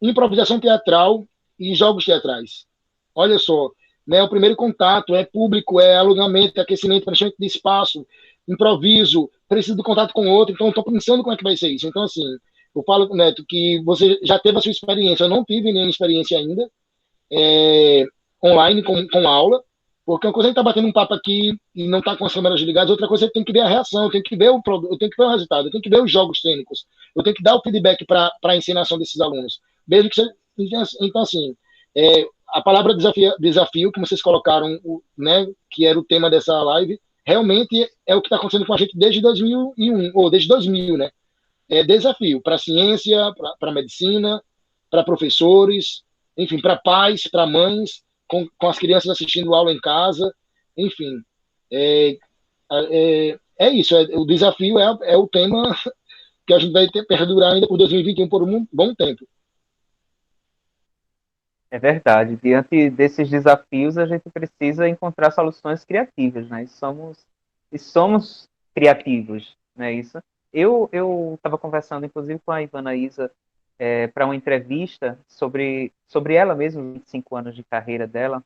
improvisação teatral e jogos teatrais. Olha só, né, o primeiro contato é público, é alugamento, é aquecimento, preenchimento de espaço, improviso, preciso de contato com o outro, então eu estou pensando como é que vai ser isso. Então, assim, eu falo, Neto, que você já teve a sua experiência, eu não tive nenhuma experiência ainda, online com aula, porque uma coisa a gente está batendo um papo aqui e não está com as câmeras ligadas, outra coisa eu tenho que ver a reação, eu tenho que ver o resultado, eu tenho que ver os jogos cênicos, eu tenho que dar o feedback para a ensinação desses alunos. Mesmo que então, assim, a palavra desafio que vocês colocaram, né, que era o tema dessa live, realmente é o que está acontecendo com a gente desde 2001, ou desde 2000, né? É desafio para a ciência, para a medicina, para professores, enfim, para pais, para mães, com as crianças assistindo aula em casa, enfim. Isso, o desafio é o tema que a gente vai perdurar ainda por 2021 por um bom tempo. É verdade. Diante desses desafios, a gente precisa encontrar soluções criativas, né? E somos criativos, né? Isso. Eu estava conversando, inclusive, com a Ivana Isa para uma entrevista sobre ela mesma, 25 anos de carreira dela,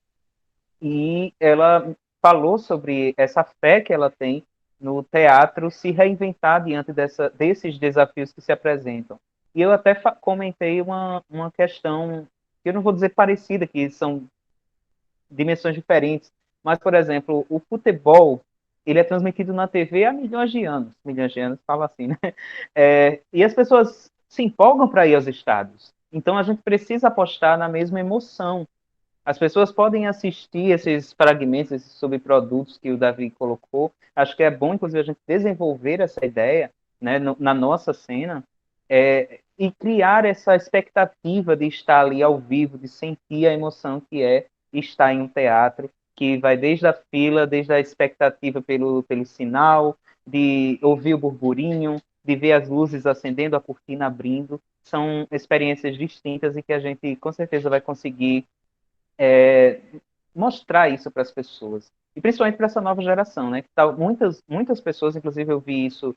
e ela falou sobre essa fé que ela tem no teatro se reinventar diante desses desafios que se apresentam. E eu até comentei uma questão, que eu não vou dizer parecida, que são dimensões diferentes, mas, por exemplo, o futebol, ele é transmitido na TV há milhões de anos, fala assim, né? E as pessoas se empolgam para ir aos estádios. Então, a gente precisa apostar na mesma emoção. As pessoas podem assistir esses fragmentos, esses subprodutos que o Davi colocou. Acho que é bom, inclusive, a gente desenvolver essa ideia, né, na nossa cena, e criar essa expectativa de estar ali ao vivo, de sentir a emoção que é estar em um teatro, que vai desde a fila, desde a expectativa pelo sinal, de ouvir o burburinho, de ver as luzes acendendo, a cortina abrindo. São experiências distintas e que a gente, com certeza, vai conseguir mostrar isso para as pessoas. E principalmente para essa nova geração, né? Muitas pessoas, inclusive eu vi isso,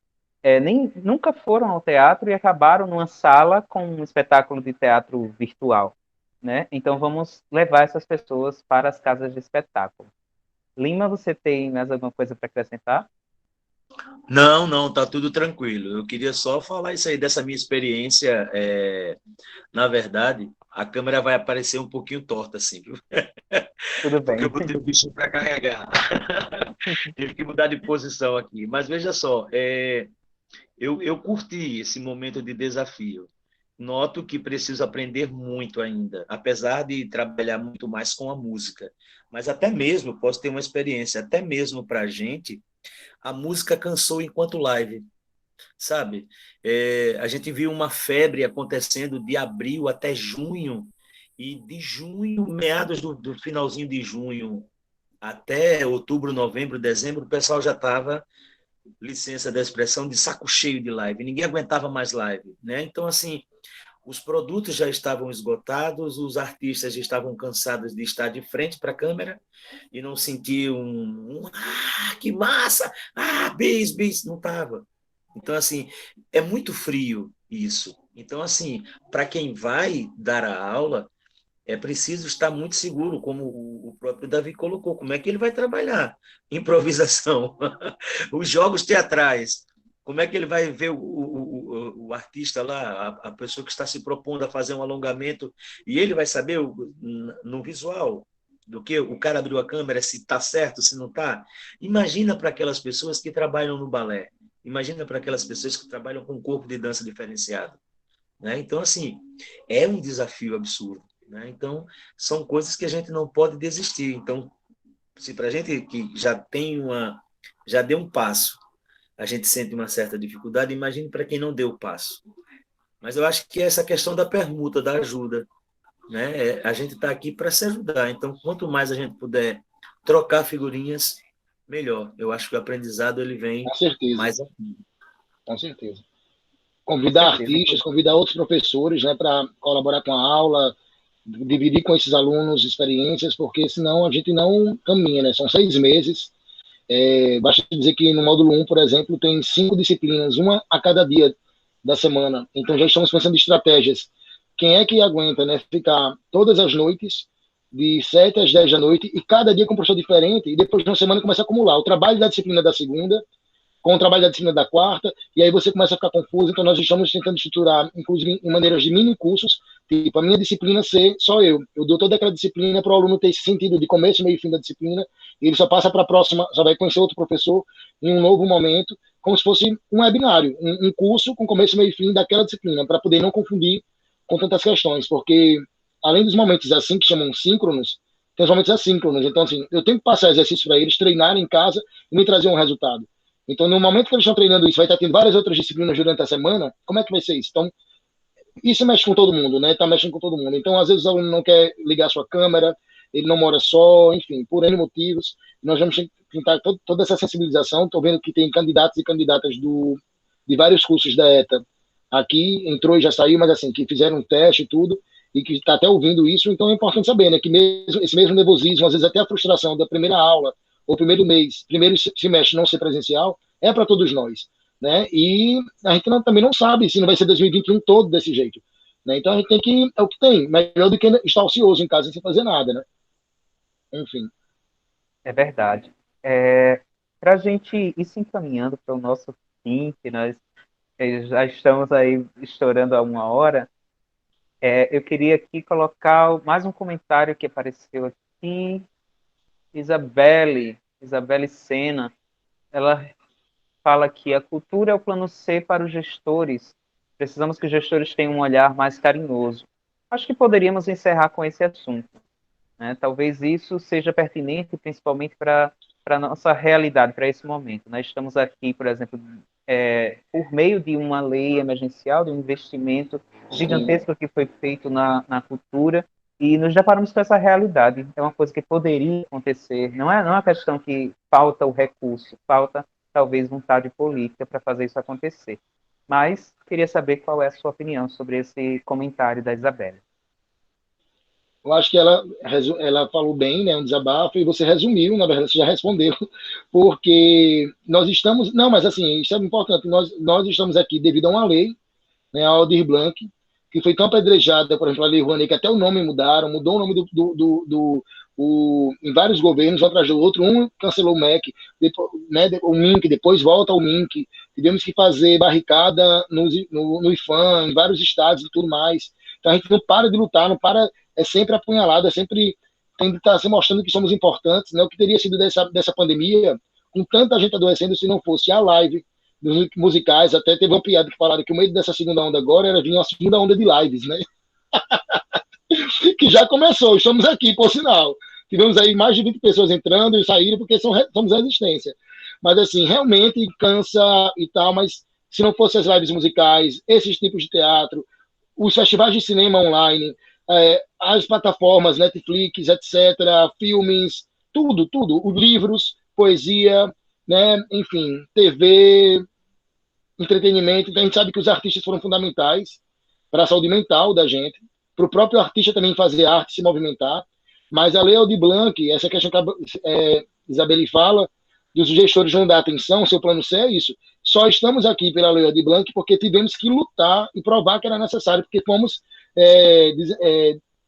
nunca foram ao teatro e acabaram numa sala com um espetáculo de teatro virtual, né? Então vamos levar essas pessoas para as casas de espetáculo. Lima, você tem mais alguma coisa para acrescentar? Não, tá tudo tranquilo. Eu queria só falar isso aí dessa minha experiência. Na verdade, a câmera vai aparecer um pouquinho torta, assim, viu? Tudo bem. Porque eu botei o bicho para carregar. Tive que mudar de posição aqui. Mas veja só, eu curti esse momento de desafio. Noto que preciso aprender muito ainda, apesar de trabalhar muito mais com a música. Mas até mesmo, posso ter uma experiência, até mesmo para a gente a música cansou enquanto live, sabe? A gente viu uma febre acontecendo de abril até junho, e de junho, meados do finalzinho de junho, até outubro, novembro, dezembro, o pessoal já estava, licença da expressão, de saco cheio de live. Ninguém aguentava mais live, né? Então, assim, os produtos já estavam esgotados, os artistas já estavam cansados de estar de frente para a câmera e não sentiam que massa, bis, não estava. Então, assim, é muito frio isso. Então, assim, para quem vai dar a aula, é preciso estar muito seguro, como o próprio Davi colocou. Como é que ele vai trabalhar? Improvisação. Os jogos teatrais. Como é que ele vai ver o artista lá, a pessoa que está se propondo a fazer um alongamento, e ele vai saber no visual do que o cara abriu a câmera, se está certo, se não está? Imagina para aquelas pessoas que trabalham no balé. Imagina para aquelas pessoas que trabalham com corpo de dança diferenciado. Né? Então, assim, é um desafio absurdo. Né? Então, são coisas que a gente não pode desistir. Então, se para a gente que já deu um passo, a gente sente uma certa dificuldade, imagine para quem não deu o passo. Mas eu acho que é essa questão da permuta, da ajuda. Né? A gente está aqui para se ajudar. Então, quanto mais a gente puder trocar figurinhas, melhor. Eu acho que o aprendizado ele vem Com certeza. mais aqui. Com certeza. Convidar artistas, convidar outros professores, né, para colaborar com a aula, dividir com esses alunos experiências, porque senão a gente não caminha, né? São 6 meses. Basta dizer que no módulo 1, por exemplo, tem 5 disciplinas, uma a cada dia da semana. Então já estamos pensando em estratégias. Quem é que aguenta, né, ficar todas as noites, de 7 às 10 da noite, e cada dia com um professor diferente, e depois de uma semana começa a acumular o trabalho da disciplina da segunda, com o trabalho da disciplina da quarta, e aí você começa a ficar confuso. Então nós estamos tentando estruturar, inclusive em maneiras de mini cursos, tipo a minha disciplina ser só eu dou toda aquela disciplina para o aluno ter esse sentido de começo, meio e fim da disciplina, e ele só passa para a próxima, só vai conhecer outro professor em um novo momento, como se fosse um webinário, um curso com começo, meio e fim daquela disciplina, para poder não confundir com tantas questões, porque além dos momentos assim que chamam síncronos, tem os momentos assíncronos. Então, assim, eu tenho que passar exercício para eles treinarem em casa e me trazer um resultado. Então, no momento que eles estão treinando isso, vai estar tendo várias outras disciplinas durante a semana, como é que vai ser isso? Então, isso mexe com todo mundo, né? Está mexendo com todo mundo. Então, às vezes, o aluno não quer ligar sua câmera, ele não mora só, enfim, por N motivos. Nós vamos tentar toda essa sensibilização. Estou vendo que tem candidatos e candidatas de vários cursos da ETA aqui, entrou e já saiu, mas assim, que fizeram um teste e tudo, e que está até ouvindo isso. Então, é importante saber, né? Que mesmo, esse mesmo nervosismo, às vezes até a frustração da primeira aula, ou primeiro mês, primeiro semestre não ser presencial, é para todos nós, né? E a gente também não sabe se não vai ser 2021 todo desse jeito, né? Então a gente tem que, é o que tem, melhor do que estar ocioso em casa sem fazer nada, né? Enfim. É verdade. Para a gente ir se encaminhando para o nosso fim, que nós já estamos aí estourando a 1 hora, eu queria aqui colocar mais um comentário que apareceu aqui. Isabelle Sena, ela fala que a cultura é o plano C para os gestores. Precisamos que os gestores tenham um olhar mais carinhoso. Acho que poderíamos encerrar com esse assunto, né? Talvez isso seja pertinente, principalmente para a nossa realidade, para esse momento. Nós estamos aqui, por exemplo, por meio de uma lei emergencial, de um investimento gigantesco que foi feito na cultura, e nos deparamos com essa realidade. É uma coisa que poderia acontecer. Não é uma questão que falta o recurso, falta talvez vontade política para fazer isso acontecer. Mas queria saber qual é a sua opinião sobre esse comentário da Isabelle. Eu acho que ela falou bem, né, um desabafo, e você resumiu, na verdade, você já respondeu, porque nós estamos... Não, mas assim, isso é importante, nós estamos aqui devido a uma lei, né, a Aldir Blanc, que foi tão apedrejada, por exemplo, a Lei Rouanet, que até o nome mudou o nome em vários governos, um atrás do outro, um cancelou o MEC, depois, né, o MINC, depois volta ao MINC, tivemos que fazer barricada no IFAM, em vários estados e tudo mais. Então a gente não para de lutar, não para, é sempre apunhalado, é sempre tem que estar se mostrando que somos importantes, né? O que teria sido dessa pandemia, com tanta gente adoecendo, se não fosse a live dos musicais. Até teve uma piada que falaram que o meio dessa segunda onda agora era vir uma segunda onda de lives, né? Que já começou, estamos aqui, por sinal. Tivemos aí mais de 20 pessoas entrando e saíram, porque somos resistência. Mas, assim, realmente cansa e tal, mas se não fosse as lives musicais, esses tipos de teatro, os festivais de cinema online, as plataformas, Netflix, etc., filmes, tudo, os livros, poesia, né, enfim, TV, entretenimento. Então, a gente sabe que os artistas foram fundamentais para a saúde mental da gente, para o próprio artista também fazer arte, se movimentar. Mas a Lei Aldir Blanc, essa questão que a Isabelle fala, dos gestores não dar atenção, seu plano C é isso. Só estamos aqui pela Lei Aldir Blanc porque tivemos que lutar e provar que era necessário, porque fomos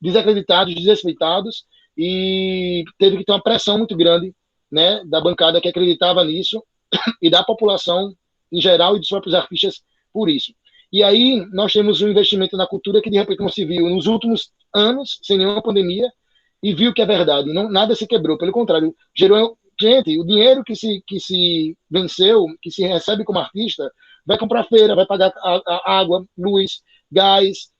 desacreditados, desrespeitados, e teve que ter uma pressão muito grande, né, da bancada que acreditava nisso e da população em geral e dos próprios artistas por isso. E aí nós temos um investimento na cultura que de repente não se viu nos últimos anos, sem nenhuma pandemia, e viu que é verdade, não, nada se quebrou, pelo contrário, gerou. Gente, o dinheiro que se venceu, que se recebe como artista, vai comprar feira, vai pagar água, luz, gás,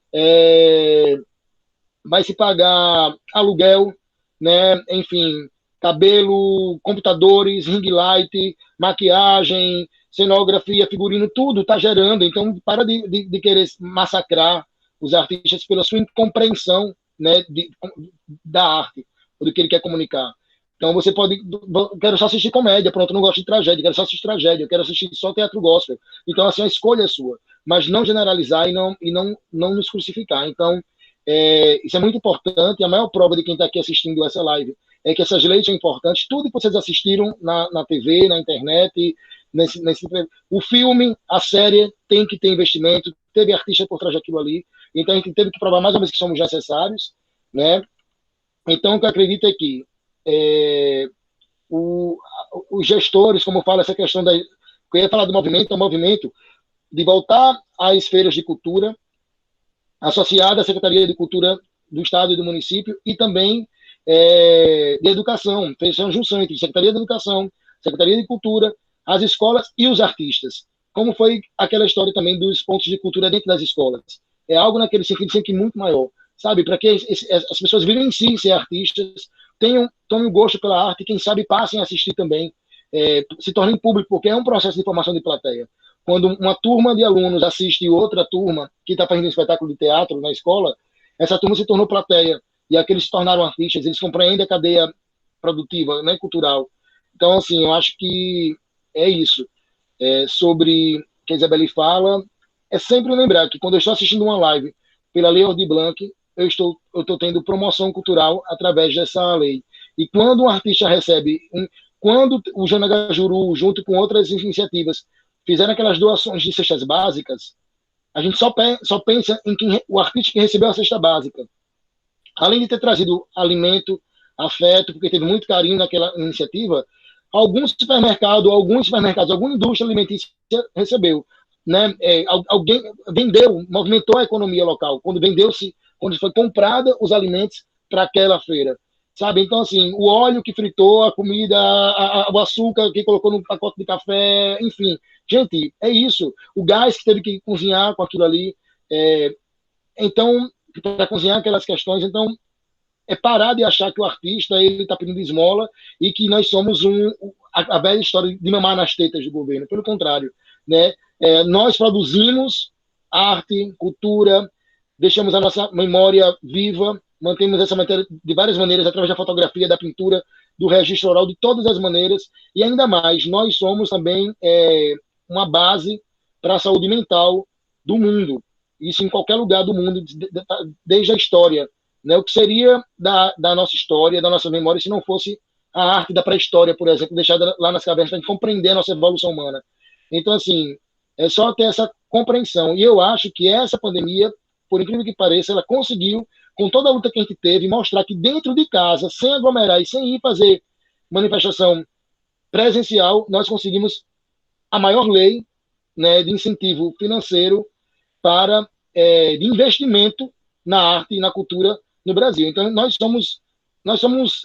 vai se pagar aluguel, né? Enfim, cabelo, computadores, ring light, maquiagem, cenografia, figurino, tudo está gerando. Então, para de querer massacrar os artistas pela sua incompreensão, né, da arte, ou do que ele quer comunicar. Então você pode, quero só assistir comédia, pronto, não gosto de tragédia, quero só assistir tragédia, eu quero assistir só teatro gospel. Então assim, a escolha é sua, mas não generalizar e não nos crucificar. Então isso é muito importante. A maior prova de quem está aqui assistindo essa live é que essas leis são importantes. Tudo que vocês assistiram na TV, na internet, o filme, a série tem que ter investimento, teve artista por trás daquilo ali. Então a gente teve que provar mais ou menos que somos necessários, né? Então o que eu acredito é que os gestores, como eu falo, essa questão eu ia falar do movimento, é um movimento de voltar às feiras de cultura, associada à Secretaria de Cultura do Estado e do município, e também de educação, fez uma junção entre Secretaria de Educação, Secretaria de Cultura, as escolas e os artistas. Como foi aquela história também dos pontos de cultura dentro das escolas. É algo naquele sentido sempre muito maior, sabe? Para que as pessoas vivenciem ser artistas, tomem o gosto pela arte, e quem sabe passem a assistir também, se tornem público, porque é um processo de formação de plateia. Quando uma turma de alunos assiste outra turma que está fazendo um espetáculo de teatro na escola, essa turma se tornou plateia, e aqueles se tornaram artistas, eles compreendem a cadeia produtiva, né, cultural. Então, assim, eu acho que é isso. Sobre o que a Isabelle fala, é sempre lembrar que quando eu estou assistindo uma live pela Lei Aldir Blanc, eu estou tendo promoção cultural através dessa lei. E quando um artista recebe, quando o Jana Gajuru, junto com outras iniciativas, fizeram aquelas doações de cestas básicas, a gente só pensa em o artista que recebeu a cesta básica. Além de ter trazido alimento, afeto, porque teve muito carinho naquela iniciativa, algum supermercado, alguma indústria alimentícia recebeu. Né? Alguém vendeu, movimentou a economia local, quando foi comprada os alimentos para aquela feira, sabe? Então, assim, o óleo que fritou a comida, o açúcar que colocou no pacote de café, enfim. Gente, é isso. O gás que teve que cozinhar com aquilo ali. Então, para cozinhar aquelas questões, então, é parar de achar que o artista ele está pedindo esmola e que nós somos a velha história de mamar nas tetas do governo. Pelo contrário, né? Nós produzimos arte, cultura, deixamos a nossa memória viva, mantemos essa matéria de várias maneiras, através da fotografia, da pintura, do registro oral, de todas as maneiras, e ainda mais, nós somos também uma base para a saúde mental do mundo, isso em qualquer lugar do mundo, desde a história, né? O que seria da nossa história, da nossa memória, se não fosse a arte da pré-história, por exemplo, deixada lá nas cavernas, para a gente compreender a nossa evolução humana. Então, assim, é só ter essa compreensão, e eu acho que essa pandemia, por incrível que pareça, ela conseguiu, com toda a luta que a gente teve, mostrar que dentro de casa, sem aglomerar e sem ir fazer manifestação presencial, nós conseguimos a maior lei, né, de incentivo financeiro de investimento na arte e na cultura no Brasil. Então, nós somos,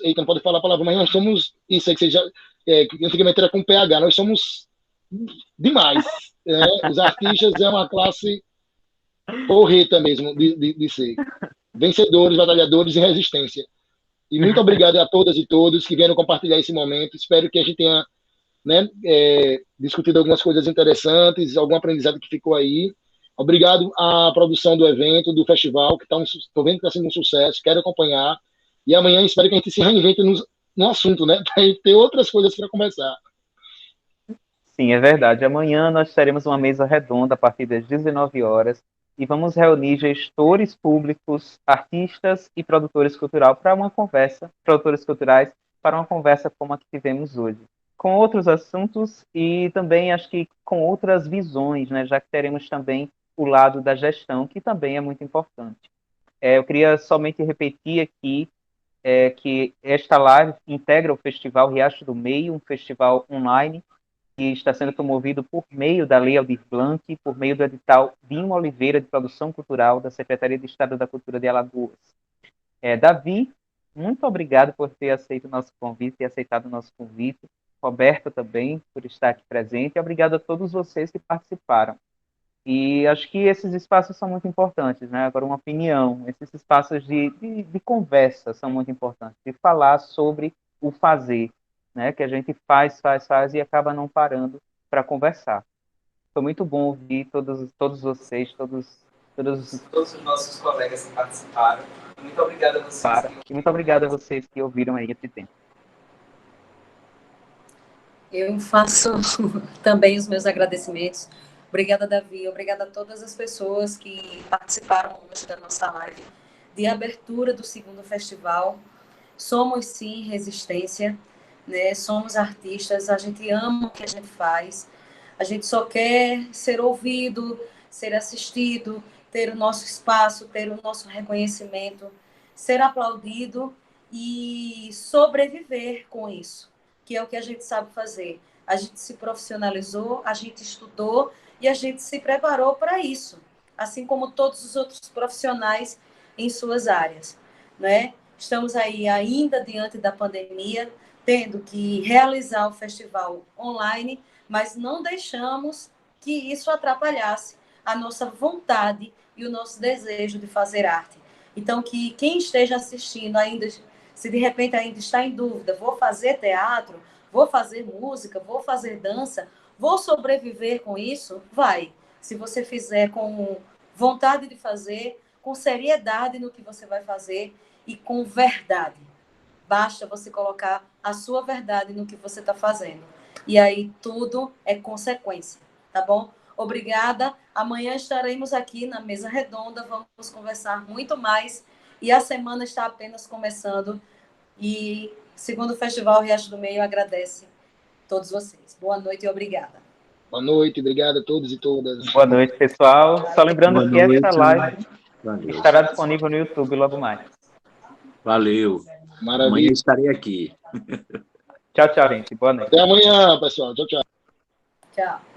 eita, não pode falar a palavra, mas nós somos, isso aí que você já, que antigamente era com PH, nós somos demais. Os artistas é uma classe porreta mesmo de ser. Vencedores, batalhadores e resistência. E muito obrigado a todas e todos que vieram compartilhar esse momento. Espero que a gente tenha né, discutido algumas coisas interessantes, algum aprendizado que ficou aí. Obrigado à produção do evento, do festival, que estou vendo que está sendo um sucesso, quero acompanhar. E amanhã espero que a gente se reinvente no assunto, né? Ter outras coisas para conversar. Sim, é verdade. Amanhã nós teremos uma mesa redonda a partir das 19 horas e vamos reunir gestores públicos, artistas e produtores culturais para uma conversa, produtores culturais para uma conversa como a que tivemos hoje, com outros assuntos e também acho que com outras visões, né? Já que teremos também o lado da gestão, que também é muito importante. Eu queria somente repetir aqui que esta live integra o Festival Riacho do Meio, um festival online que está sendo promovido por meio da Lei Aldir Blanc, por meio do edital Dinho Oliveira de Produção Cultural da Secretaria de Estado da Cultura de Alagoas. Davi, muito obrigado por ter aceito o nosso convite e aceitado o nosso convite. Roberto também, por estar aqui presente. E obrigado a todos vocês que participaram. E acho que esses espaços são muito importantes, né? Agora, uma opinião, esses espaços de conversa são muito importantes, de falar sobre o fazer, né? Que a gente faz e acaba não parando para conversar. Foi muito bom ouvir todos vocês, todos os nossos colegas que participaram. Muito obrigado a vocês. E muito obrigado a vocês que ouviram aí esse tempo. Eu faço também os meus agradecimentos. Obrigada, Davi. Obrigada a todas as pessoas que participaram hoje da nossa live de abertura do segundo festival. Somos, sim, resistência, né? Somos artistas, a gente ama o que a gente faz, a gente só quer ser ouvido, ser assistido, ter o nosso espaço, ter o nosso reconhecimento, ser aplaudido e sobreviver com isso, que é o que a gente sabe fazer. A gente se profissionalizou, a gente estudou e a gente se preparou para isso, assim como todos os outros profissionais em suas áreas, né? Estamos aí ainda diante da pandemia, tendo que realizar o festival online, mas não deixamos que isso atrapalhasse a nossa vontade e o nosso desejo de fazer arte. Então, que quem esteja assistindo ainda, se de repente ainda está em dúvida, vou fazer teatro, vou fazer música, vou fazer dança, vou sobreviver com isso? Vai. Se você fizer com vontade de fazer, com seriedade no que você vai fazer e com verdade. Basta você colocar a sua verdade no que você está fazendo. E aí tudo é consequência, tá bom? Obrigada. Amanhã estaremos aqui na mesa redonda, vamos conversar muito mais. E a semana está apenas começando. E segundo o Festival Riacho do Meio, agradece a todos vocês. Boa noite e obrigada. Boa noite, obrigado a todos e todas. Boa noite, pessoal. Só lembrando Boa que esta noite. live Valeu. estará disponível no YouTube logo mais. Valeu. Amanhã Maravilha. estarei aqui. Tchau, tchau, gente. Boa noite. Até amanhã, pessoal. Tchau, tchau. Tchau.